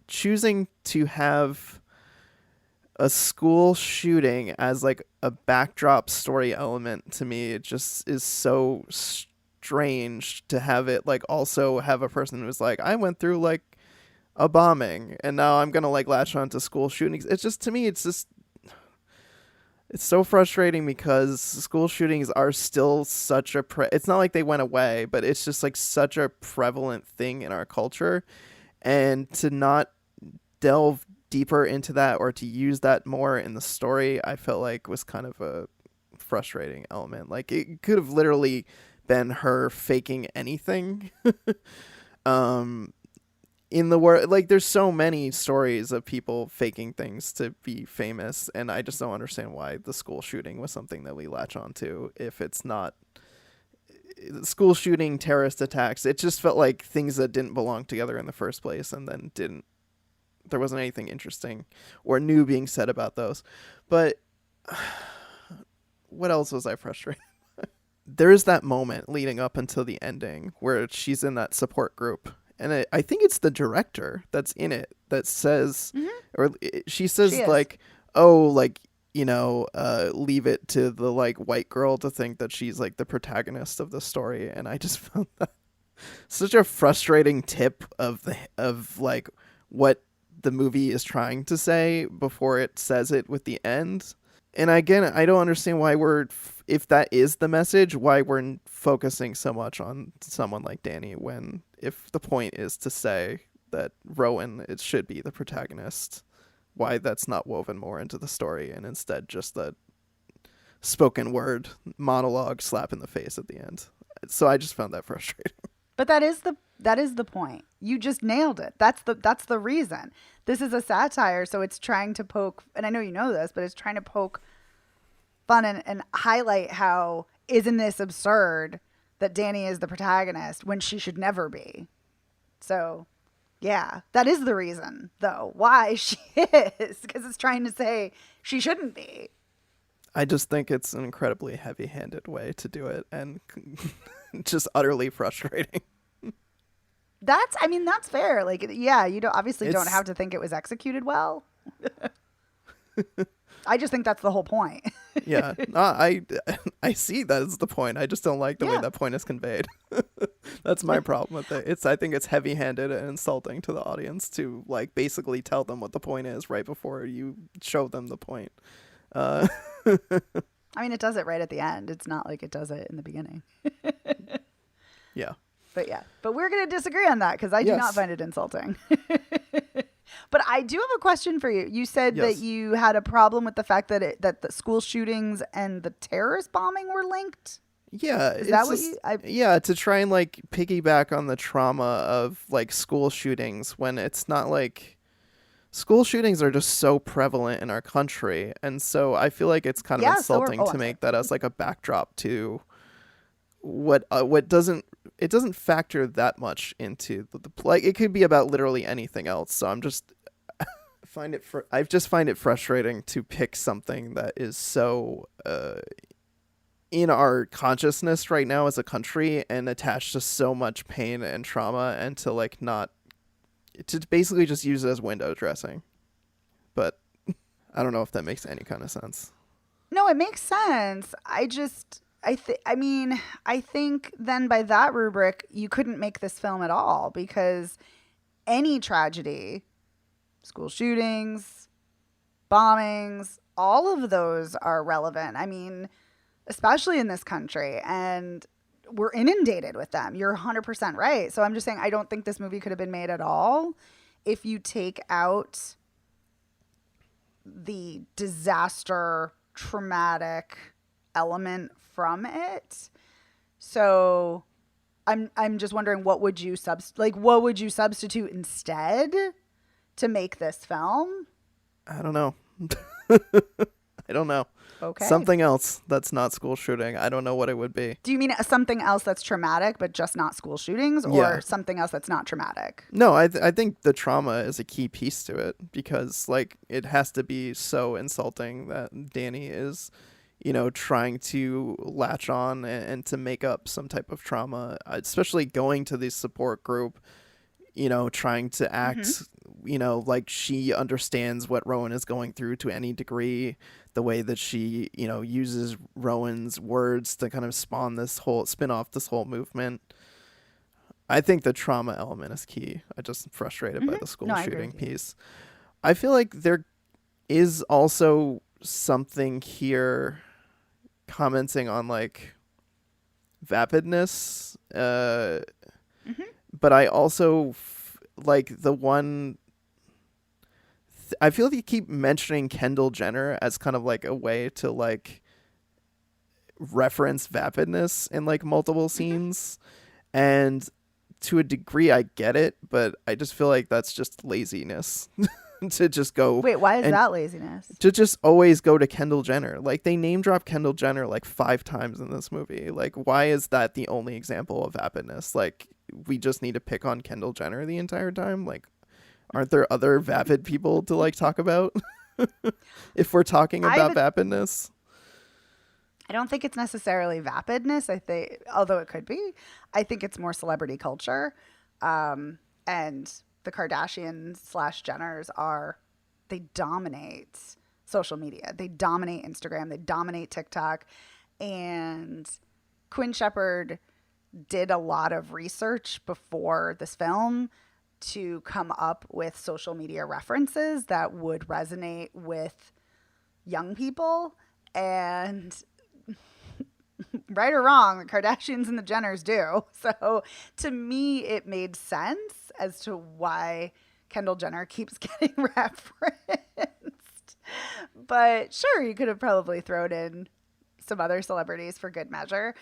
choosing to have a school shooting as like a backdrop story element to me. It just is so strange to have it like also have a person who's like, I went through like a bombing and now I'm gonna like latch on to school shootings. It's just, to me, it's so frustrating because school shootings are still such a it's not like they went away, but it's just like such a prevalent thing in our culture, and to not delve deeper into that or to use that more in the story, I felt like was kind of a frustrating element. Like it could have literally been her faking anything. um in the world, like there's so many stories of people faking things to be famous, and I just don't understand why the school shooting was something that we latch onto if it's not school shooting, terrorist attacks. It just felt like things that didn't belong together in the first place, and then didn't there wasn't anything interesting or new being said about those. But what else was I frustrated? There's that moment leading up until the ending where she's in that support group, and I think it's the director that's in it that says, Hmm. or she She says is. like, oh, like, leave it to the like white girl to think that she's like the protagonist of the story. And I just found that such a frustrating tip of like what the movie is trying to say before it says it with the end. And again, I don't understand why if that is the message, why we're focusing so much on someone like Danny, when if the point is to say that Rowan, it should be the protagonist, why that's not woven more into the story and instead just the spoken word monologue slap in the face at the end. So I just found that frustrating. But that is the point. You just nailed it. That's the reason. This is a satire, so it's trying to poke, and I know you know this, but it's trying to poke fun and highlight how isn't this absurd that Danny is the protagonist when she should never be. So, yeah, that is the reason though why she is, because it's trying to say she shouldn't be. I just think it's an incredibly heavy-handed way to do it, and just utterly frustrating. That's fair. Like, yeah, you don't obviously don't It's have to think it was executed well. I just think that's the whole point. Yeah, no, I see that is the point. I just don't like the way Yeah. that point is conveyed. That's my problem with it. I think it's heavy-handed and insulting to the audience to like basically tell them what the point is right before you show them the point. Uh, I mean, it does it right at the end. It's not like it does it in the beginning. yeah. But yeah, but we're going to disagree on that because I do not Yes. find it insulting. But I do have a question for you. You said that Yes. you had a problem with the fact that the school shootings and the terrorist bombing were linked. Yeah, Is it's that what just you? yeah, to try and like piggyback on the trauma of like school shootings when it's not like school shootings are just so prevalent in our country, and so I feel like it's kind of Yeah. So are. insulting Oh, to I'm sorry. make that as like a backdrop to what doesn't it doesn't factor that much into like it could be about literally anything else. So I'm just I just find it frustrating to pick something that is so in our consciousness right now as a country and attached to so much pain and trauma, and to like not to basically just use it as window dressing. But I don't know if that makes any kind of sense. No, it makes sense. I just I mean, I think then by that rubric, you couldn't make this film at all because any tragedy, school shootings, bombings, all of those are relevant. I mean, especially in this country. And we're inundated with them. You're 100% right. So I'm just saying, I don't think this movie could have been made at all if you take out the disaster, traumatic element from it. So I'm just wondering what would you substitute instead to make this film? I don't know. I don't know. Okay. Something else that's not school shooting. I don't know what it would be. Do you mean something else that's traumatic but just not school shootings, Yeah. or something else that's not traumatic? No, I think the trauma is a key piece to it because like it has to be so insulting that Danny is, trying to latch on and to make up some type of trauma, especially going to this support group, trying to act, Mm-hmm. like she understands what Rowan is going through to any degree, the way that she, uses Rowan's words to kind of spin off this whole movement. I think the trauma element is key. I just am frustrated by Mm-hmm. the school No, I agree shooting with you. piece. I feel like there is also something here commenting on like vapidness, Mm-hmm. but I also like the one. I feel like you keep mentioning Kendall Jenner as kind of like a way to like reference vapidness in like multiple Mm-hmm. scenes, and to a degree I get it, but I just feel like that's just laziness to just go Wait, why is and that laziness? to just always go to Kendall Jenner. Like they name drop Kendall Jenner like 5 times in this movie. Like why is that the only example of vapidness? Like we just need to pick on Kendall Jenner the entire time? Like aren't there other vapid people to like talk about if we're talking I about would vapidness? I don't think it's necessarily vapidness. I think, although it could be, I think it's more celebrity culture. And the Kardashians slash Jenners they dominate social media. They dominate Instagram. They dominate TikTok. And Quinn Shepard did a lot of research before this film to come up with social media references that would resonate with young people. And right or wrong, the Kardashians and the Jenners do. So to me, it made sense as to why Kendall Jenner keeps getting referenced. But sure, you could have probably thrown in some other celebrities for good measure.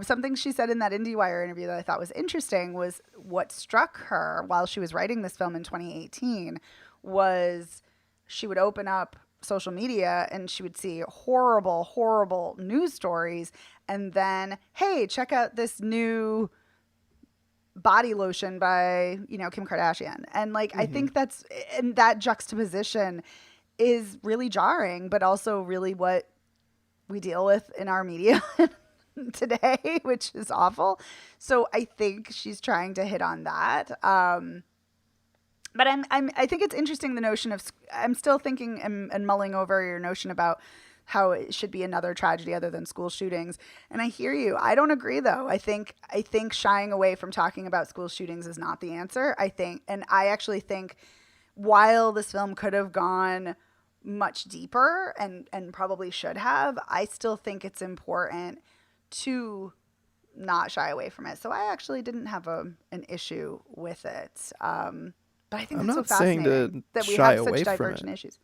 Something she said in that IndieWire interview that I thought was interesting was what struck her while she was writing this film in 2018 was she would open up social media and she would see horrible, horrible news stories. And then, hey, check out this new body lotion by, Kim Kardashian. And like, I Mm-hmm. think and that juxtaposition is really jarring, but also really what we deal with in our media today, which is awful. So I think she's trying to hit on that. But I think it's interesting the notion of I'm still thinking and mulling over your notion about how it should be another tragedy other than school shootings. And I hear you. I don't agree though. I think shying away from talking about school shootings is not the answer. I actually think while this film could have gone much deeper and probably should have, I still think it's important to not shy away from it. So I actually didn't have an issue with it. But I think I'm that's so not saying fascinating to that we shy have such away from divergent it. issues.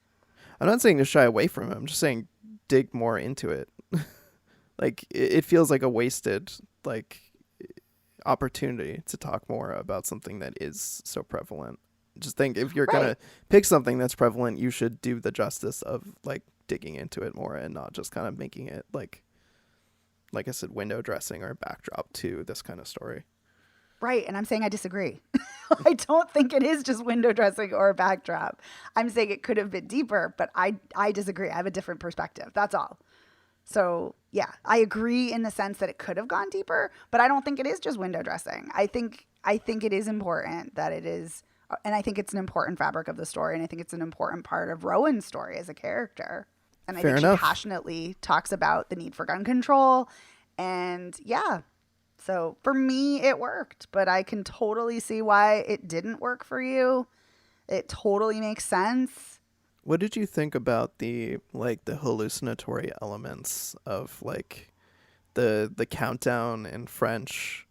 I'm not saying to shy away from it. I'm just saying dig more into it. Like it feels like a wasted like opportunity to talk more about something that is so prevalent. Just think if you're Right. gonna pick something that's prevalent, you should do the justice of like digging into it more and not just kind of making it like I said, window dressing or backdrop to this kind of story. Right. And I'm saying I disagree. I don't think it is just window dressing or a backdrop. I'm saying it could have been deeper, but I disagree. I have a different perspective. That's all. So, yeah, I agree in the sense that it could have gone deeper, but I don't think it is just window dressing. I think it is important that it is, and I think it's an important fabric of the story, and I think it's an important part of Rowan's story as a character. And I Fair think she enough. passionately talks about the need for gun control And yeah, so for me, it worked, but I can totally see why it didn't work for you. It totally makes sense. What did you think about the hallucinatory elements of like the countdown in French,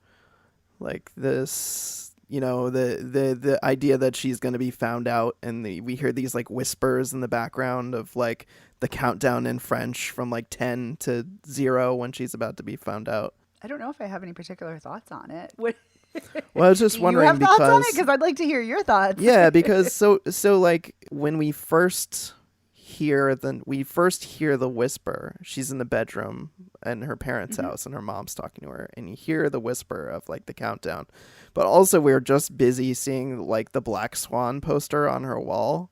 like this, the idea that she's going to be found out, and we hear these like whispers in the background of like the countdown in French from like 10 to 0 when she's about to be found out. I don't know if I have any particular thoughts on it. What, Well, I was just do you wondering have thoughts on it? because Because I'd like to hear your thoughts. yeah, because so like when we first hear the whisper, she's in the bedroom in her parents' Mhm. house and her mom's talking to her, and you hear the whisper of like the countdown. But also we're just busy seeing like the Black Swan poster on her wall.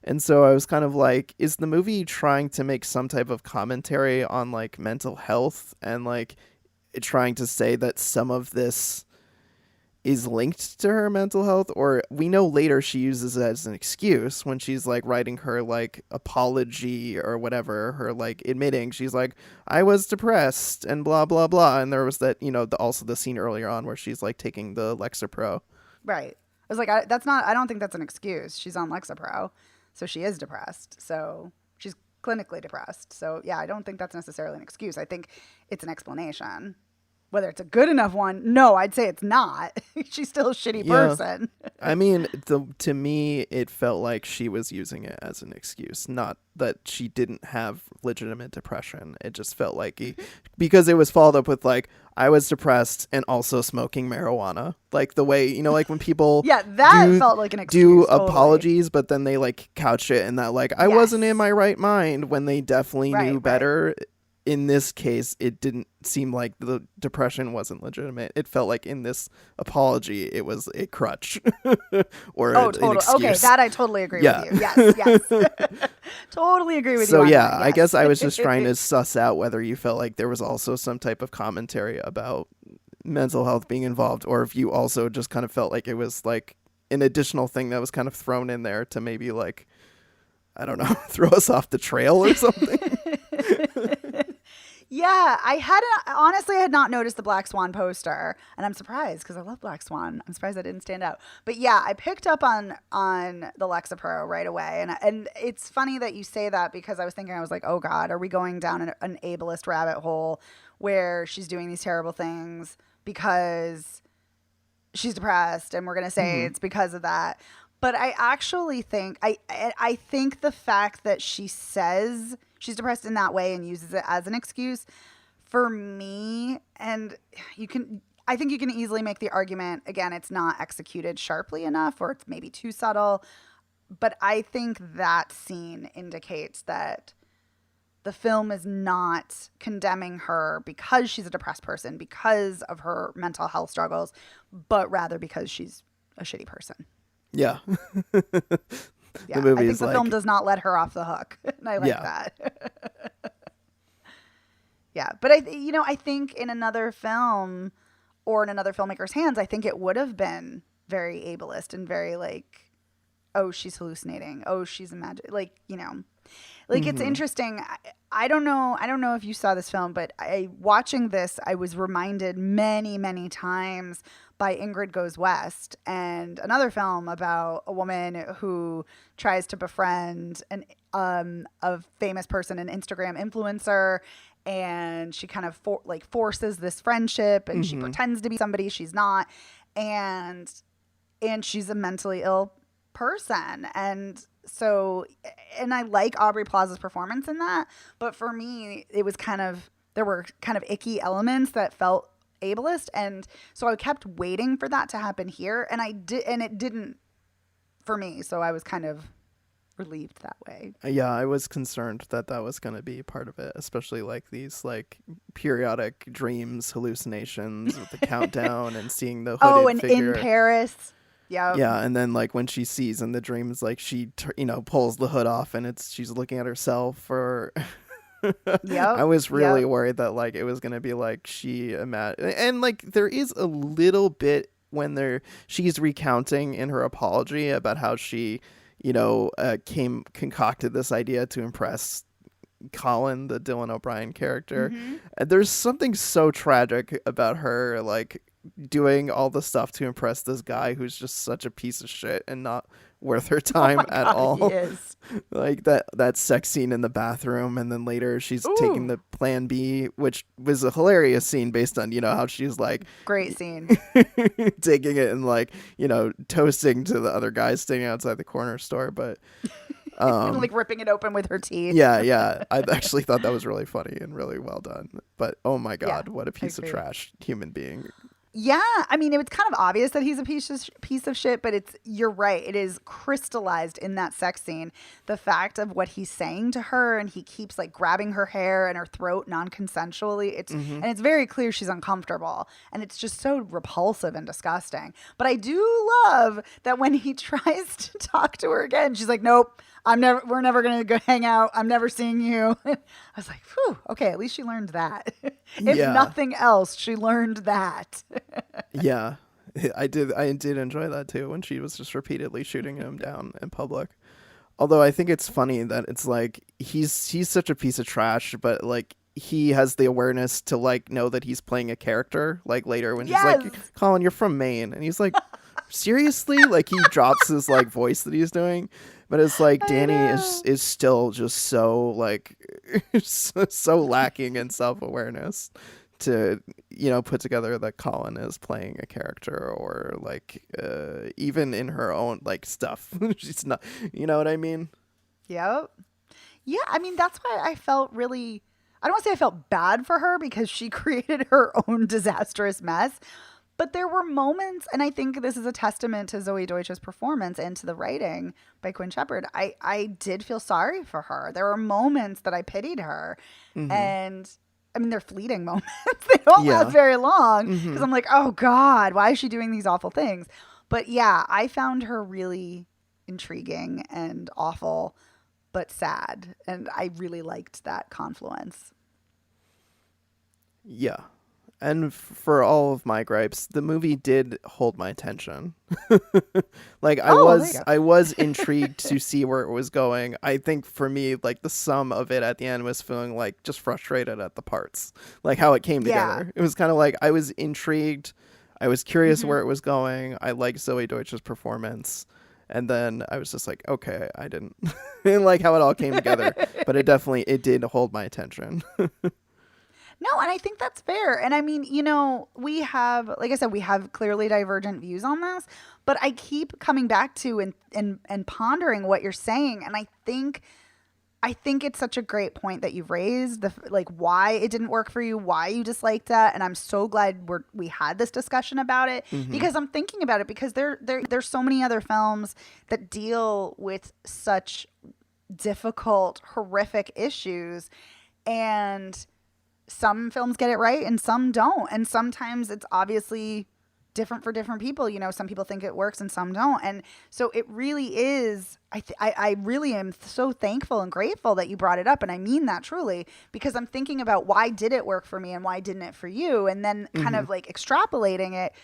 And so I was kind of like, is the movie trying to make some type of commentary on like mental health and like trying to say that some of this is linked to her mental health? Or we know later she uses it as an excuse when she's like writing her like apology or whatever, her like admitting she's like, I was depressed and blah blah blah. And there was that, also the scene earlier on where she's like taking the Lexapro. Right. I was like, I don't think that's an excuse. She's on Lexapro, so she is depressed. So she's clinically depressed. So yeah, I don't think that's necessarily an excuse. I think it's an explanation. Whether it's a good enough one, no, I'd say it's not. She's still a shitty Yeah. person. I mean, to me, it felt like she was using it as an excuse, not that she didn't have legitimate depression. It just felt like because it was followed up with like, I was depressed and also smoking marijuana. Like the way, like when people Yeah, that do, felt like an do excuse. Totally. apologies, but then they like couch it in that like, I wasn't in my right mind, when they definitely Right, knew right. better. In this case, it didn't seem like the depression wasn't legitimate. It felt like in this apology, it was a crutch or an Totally. excuse. Okay, that I totally agree Yeah. with you. Yes, yes. Totally agree with you. So on yeah, that, I yes. guess I was just trying to suss out whether you felt like there was also some type of commentary about mental health being involved, or if you also just kind of felt like it was like an additional thing that was kind of thrown in there to maybe like, I don't know, throw us off the trail or something. Yeah, I had not noticed the Black Swan poster, and I'm surprised because I love Black Swan. I'm surprised that didn't stand out. But yeah, I picked up on the Lexapro right away, and it's funny that you say that because I was like, oh God, are we going down an ableist rabbit hole where she's doing these terrible things because she's depressed, and we're gonna say it's because of that. But I actually think I think the fact that she says she's depressed in that way and uses it as an excuse for me, and I think you can easily make the argument, again, it's not executed sharply enough, or it's maybe too subtle, but I think that scene indicates that the film is not condemning her because she's a depressed person, because of her mental health struggles, but rather because she's a shitty person. Yeah. Yeah, movie I think is the like, film does not let her off the hook, and I like Yeah. that. Yeah, but I think in another film or in another filmmaker's hands, I think it would have been very ableist and very like, oh, she's hallucinating. Oh, she's imagining. Like it's interesting. I don't know. I don't know if you saw this film, but watching this, I was reminded many, many times by Ingrid Goes West, and another film about a woman who tries to befriend a famous person, an Instagram influencer, and she kind of forces this friendship, and she pretends to be somebody she's not, and she's a mentally ill person. And so, and I like Aubrey Plaza's performance in that, but for me, it was there were kind of icky elements that felt ableist, and so I kept waiting for that to happen here, and it didn't for me, so I was kind of relieved that way. Yeah, I was concerned that was going to be part of it, especially like these like periodic dreams, hallucinations with the countdown and seeing the hooded figure. In Paris. Yeah. Yeah, and then like when she sees in the dreams, like she pulls the hood off and she's looking at herself, or I was really worried that like it was gonna be like she imagined, and like there is a little bit when she's recounting in her apology about how she concocted this idea to impress Colin, the Dylan O'Brien character. Mm-hmm. And there's something so tragic about her, like doing all the stuff to impress this guy who's just such a piece of shit and not worth her Oh my time at God, he all. is. Like that sex scene in the bathroom, and then later she's taking Ooh, the Plan B, which was a hilarious scene based on how she's like great scene. taking it and like toasting to the other guys standing outside the corner store. But Like ripping it open with her teeth. yeah, I actually thought that was really funny and really well done. But oh my Yeah, God, what a piece of agreed. trash human being. Yeah, I mean, it was kind of obvious that he's a piece of shit, but you're right. It is crystallized in that sex scene. The fact of what he's saying to her, and he keeps like grabbing her hair and her throat non-consensually. And it's very clear she's uncomfortable, and it's just so repulsive and disgusting. But I do love that when he tries to talk to her again, she's like, "Nope, we're never gonna go hang out. I'm never seeing you." I was like, "Phew, okay, at least she learned that. If Yeah. nothing else, she learned that." Yeah, I did enjoy that too when she was just repeatedly shooting him down in public. Although I think it's funny that it's like he's such a piece of trash, but like he has the awareness to like know that he's playing a character. Like later when she's Yes. like, "Colin, you're from Maine," and he's like, "Seriously?" Like he drops his like voice that he's doing, but it's like I Danny know. is still just so like so lacking in self awareness to put together that Colin is playing a character, or like even in her own like stuff she's not, you know what I mean. Yep. Yeah, I mean, that's why I felt really, I don't want to say I felt bad for her because she created her own disastrous mess. But there were moments, and I think this is a testament to Zoe Deutsch's performance and to the writing by Quinn Shepard. I did feel sorry for her. There were moments that I pitied her. Hmm. And I mean, they're fleeting moments. They don't Yeah. last very long because Hmm. I'm like, oh God, why is she doing these awful things? But yeah, I found her really intriguing and awful, but sad. And I really liked that confluence. Yeah, and for all of my gripes, the movie did hold my attention. Like I Oh, well, there you was go. I was intrigued to see where it was going. I think for me, like the sum of it at the end was feeling like just frustrated at the parts, like how it came Yeah. together. It was kind of like I was intrigued, I was curious Hmm. where it was going. I liked Zoe Deutsch's performance, and then I was just like, okay, I didn't, didn't like how it all came together, but it did hold my attention. No, and I think that's fair. And I mean, we have, like I said, we have clearly divergent views on this, but I keep coming back to and pondering what you're saying. And I think it's such a great point that you've raised, like why it didn't work for you, why you disliked that, and I'm so glad we had this discussion about it Hmm. because I'm thinking about it because there's so many other films that deal with such difficult, horrific issues, and some films get it right and some don't, and sometimes it's obviously different for different people. Some people think it works and some don't, and so it really is. I really am so thankful and grateful that you brought it up, and I mean that truly, because I'm thinking about why did it work for me and why didn't it for you, and then kind Hmm. of like extrapolating it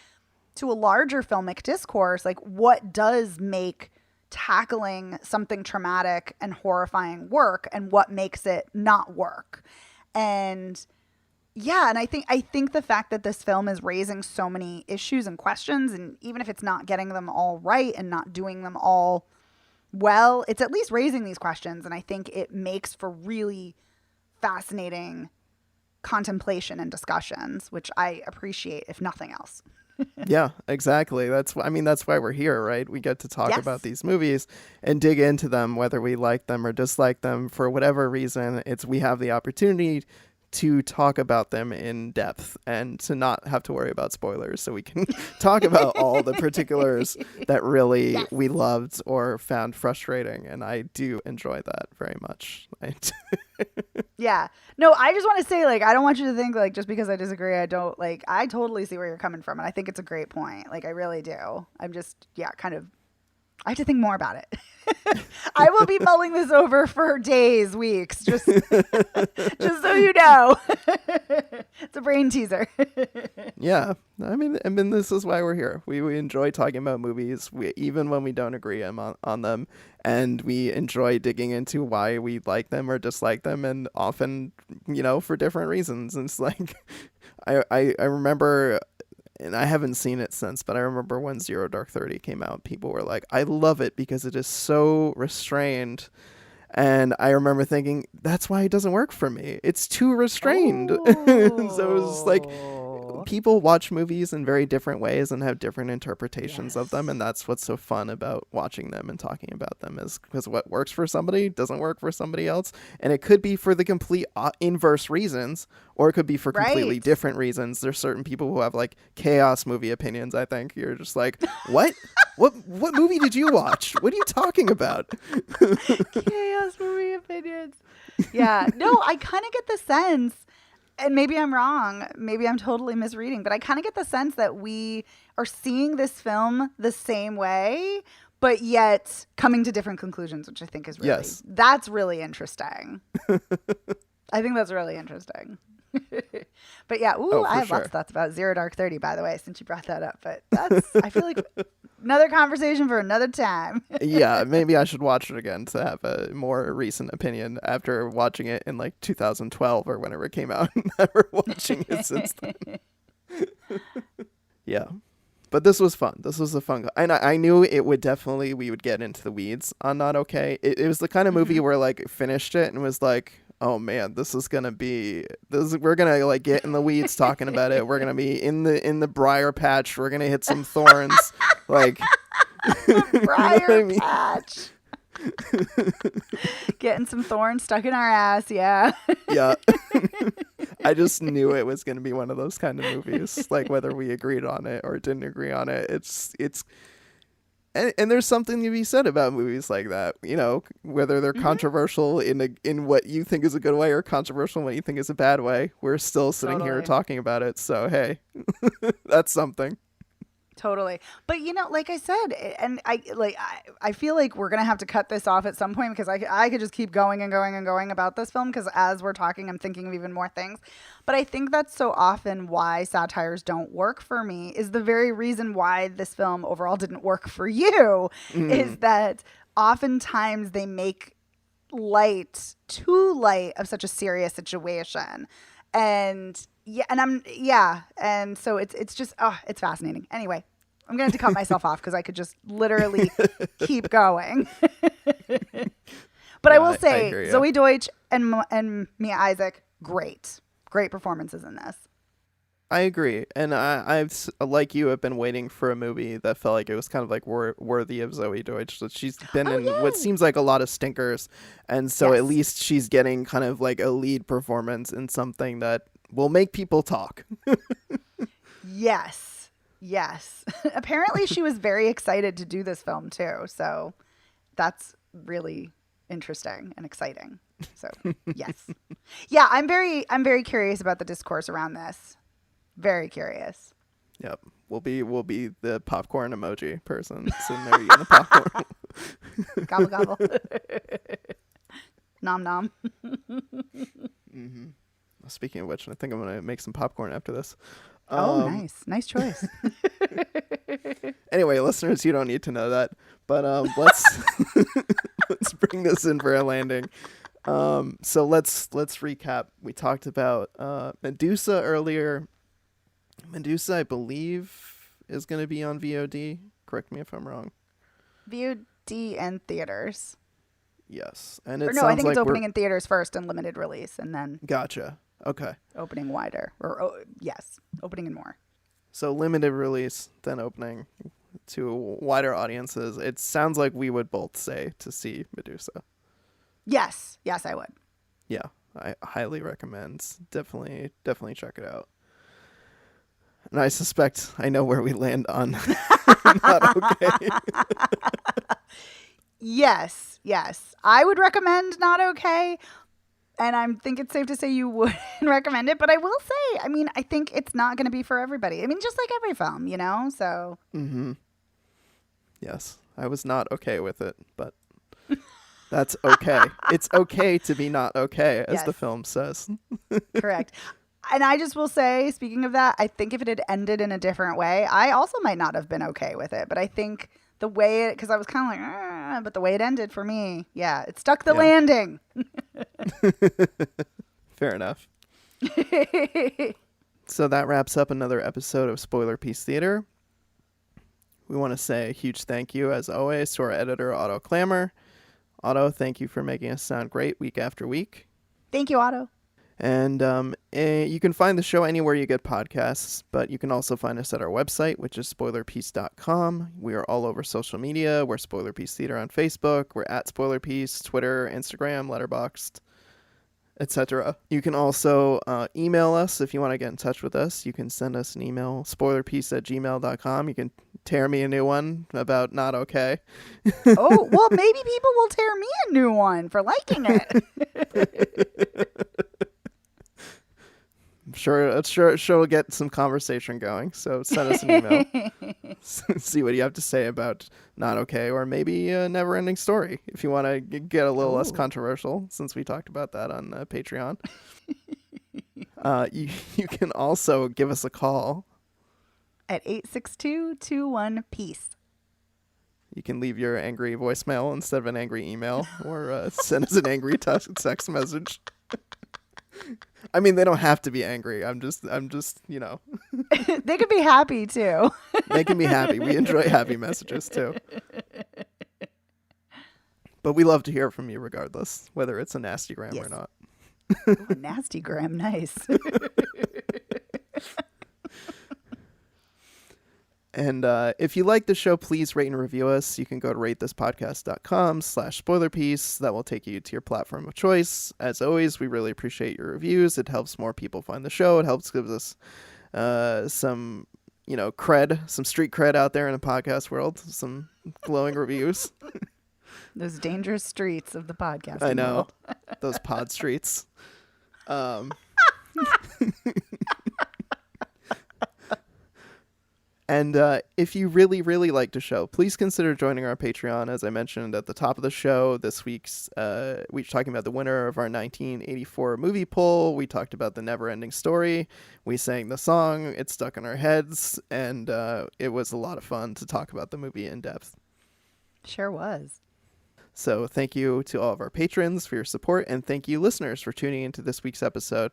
to a larger filmic discourse, like what does make tackling something traumatic and horrifying work and what makes it not work. And yeah, and I think the fact that this film is raising so many issues and questions, and even if it's not getting them all right and not doing them all well, it's at least raising these questions, and I think it makes for really fascinating contemplation and discussions, which I appreciate if nothing else. Yeah, exactly. That's why we're here, right? We get to talk about Yes. these movies and dig into them, whether we like them or dislike them for whatever reason. We have the opportunity to talk about them in depth and to not have to worry about spoilers, so we can talk about all the particulars that really Yes. we loved or found frustrating, and I do enjoy that very much. Yeah. No, I just want to say, like, I don't want you to think, like, just because I disagree, I don't, like, I totally see where you're coming from. And I think it's a great point. Like, I really do. I'm just, yeah, kind of I have to think more about it. I will be mulling this over for days, weeks, just so you know. It's a brain teaser. Yeah, I mean, this is why we're here. We enjoy talking about movies, even when we don't agree on them, and we enjoy digging into why we like them or dislike them, and often, for different reasons. And it's like, I remember, and I haven't seen it since, but I remember when Zero Dark 30 came out, people were like, I love it because it is so restrained. And I remember thinking, that's why it doesn't work for me. It's too restrained. So it was like, people watch movies in very different ways and have different interpretations of them. And that's what's so fun about watching them and talking about them, is because what works for somebody doesn't work for somebody else. And it could be for the complete inverse reasons, or it could be for completely different reasons. There's certain people who have like chaos movie opinions. I think you're just like, what? What movie did you watch? What are you talking about? Chaos movie opinions. Yeah. No, I kind of get the sense, and maybe I'm wrong, maybe I'm totally misreading, but I kind of get the sense that we are seeing this film the same way, but yet coming to different conclusions, which I think is really, that's really interesting. I think that's really interesting. But yeah, I have lots of thoughts about Zero Dark 30, by the way, since you brought that up. But I feel like another conversation for another time. Yeah, maybe I should watch it again to have a more recent opinion after watching it in like 2012 or whenever it came out. Never watching it since then. Yeah. But this was fun. This was a fun, and I knew we would get into the weeds on Not Okay. It was the kind of movie where like finished it and was like, oh man, we're gonna like get in the weeds talking about it. We're gonna be in the briar patch. We're gonna hit some thorns, like briar patch. Getting some thorns stuck in our ass. Yeah. Yeah. I just knew it was gonna be one of those kind of movies, like whether we agreed on it or didn't agree on it. It's And there's something to be said about movies like that, whether they're controversial in what you think is a good way or controversial in what you think is a bad way. We're still sitting here talking about it. So, hey, that's something. Totally. But, like I said, and I feel like we're going to have to cut this off at some point, because I could just keep going and going and going about this film, because as we're talking, I'm thinking of even more things. But I think that's so often why satires don't work for me, is the very reason why this film overall didn't work for you, is that oftentimes they make too light of such a serious situation. And so it's just, it's fascinating. Anyway, I'm going to cut myself off because I could just literally keep going. But I will say, Zoe Deutsch and Mia Isaac, great performances in this. I agree. And I've, like you, have been waiting for a movie that felt like it was kind of like worthy of Zoe Deutsch. So she's been in what seems like a lot of stinkers. And so at least she's getting kind of like a lead performance in something that will make people talk. Yes. Apparently she was very excited to do this film too. So that's really interesting and exciting. So yes. Yeah, I'm very curious about the discourse around this. Very curious. Yep. We'll be the popcorn emoji person sitting there eating the popcorn. Gobble gobble. Nom nom. Mm-hmm. Speaking of which, I think I'm gonna make some popcorn after this. Nice choice. Anyway, listeners, you don't need to know that, but let's bring this in for a landing. So let's recap. We talked about Medusa earlier. Medusa, I believe, is going to be on VOD. Correct me if I'm wrong. VOD and theaters. Yes, and it I think it's opening in theaters first and limited release, and then. Gotcha. Okay. Opening wider, opening in more. So limited release, then opening to wider audiences. It sounds like we would both say to see Medusa. Yes, I would. Yeah, I highly recommend. Definitely check it out. And I suspect I know where we land on Not Okay. Yes. I would recommend Not Okay. And I think it's safe to say you wouldn't recommend it. But I will say, I think it's not going to be for everybody. Just like every film, so. Mm-hmm. Yes, I was not okay with it, but that's okay. It's okay to be not okay, as Yes, the film says. correct. And I just will say, speaking of that, I think if it had ended in a different way, I also might not have been okay with it. But I think the way it, because I was kind of like, but the way it ended for me, yeah, it stuck the Yeah, landing. fair enough. So that wraps up another episode of Spoiler Piece Theater. We want to say a huge thank you, as always, to our editor, Otto Clammer. Otto, thank you for making us sound great week after week. Thank you, Otto. And you can find the show anywhere you get podcasts, but you can also find us at our website, which is spoilerpiece.com. We are all over social media. We're Spoiler Piece Theater on Facebook. We're at Spoiler Piece, Twitter, Instagram, Letterboxd, etc. You can also email us if you want to get in touch with us. You can send us an email, spoilerpiece@gmail.com. You can tear me a new one about not okay. Oh, well, maybe people will tear me a new one for liking it. I'm sure we'll get some conversation going. So send us an email. See what you have to say about not okay, or maybe a never-ending story if you want to get a little less controversial, since we talked about that on Patreon. You can also give us a call At 862-21-PEACE. You can leave your angry voicemail instead of an angry email, or send us an angry text message. I mean, they don't have to be angry. I'm just, They could be happy too. They can be happy. We enjoy happy messages too. But we love to hear from you regardless, whether it's a nasty gram or not. Ooh, a nasty gram, nice. And if you like the show, please rate and review us. You can go to ratethispodcast.com/spoilerpiece. That will take you to your platform of choice. As always, we really appreciate your reviews. It helps more people find the show. It helps give us some, cred, some street cred out there in the podcast world. Some glowing reviews. Those dangerous streets of the podcast. I know. World. Those pod streets. And if you really, really like the show, please consider joining our Patreon. As I mentioned at the top of the show, this week's we're talking about the winner of our 1984 movie poll. We talked about the never-ending story. We sang the song. It stuck in our heads, and it was a lot of fun to talk about the movie in depth. Sure was. So thank you to all of our patrons for your support, and thank you, listeners, for tuning into this week's episode.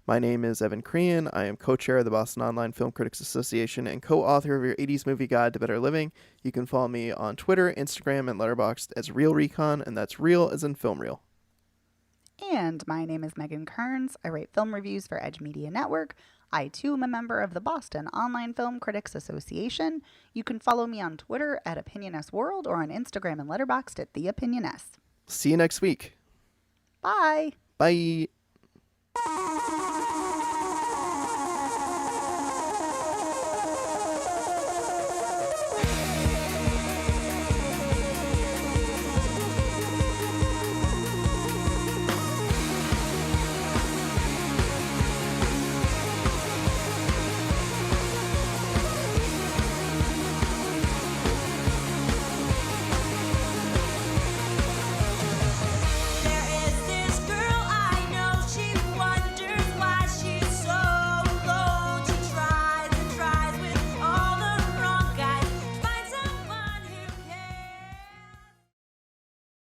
My name is Evan Crean. I am co-chair of the Boston Online Film Critics Association and co-author of your 80s Movie Guide to Better Living. You can follow me on Twitter, Instagram, and Letterboxd as Real Recon, and that's real as in film reel. And my name is Megan Kearns. I write film reviews for Edge Media Network. I, too, am a member of the Boston Online Film Critics Association. You can follow me on Twitter at OpinionSWorld or on Instagram and Letterboxd at TheOpinionS. See you next week. Bye. Bye.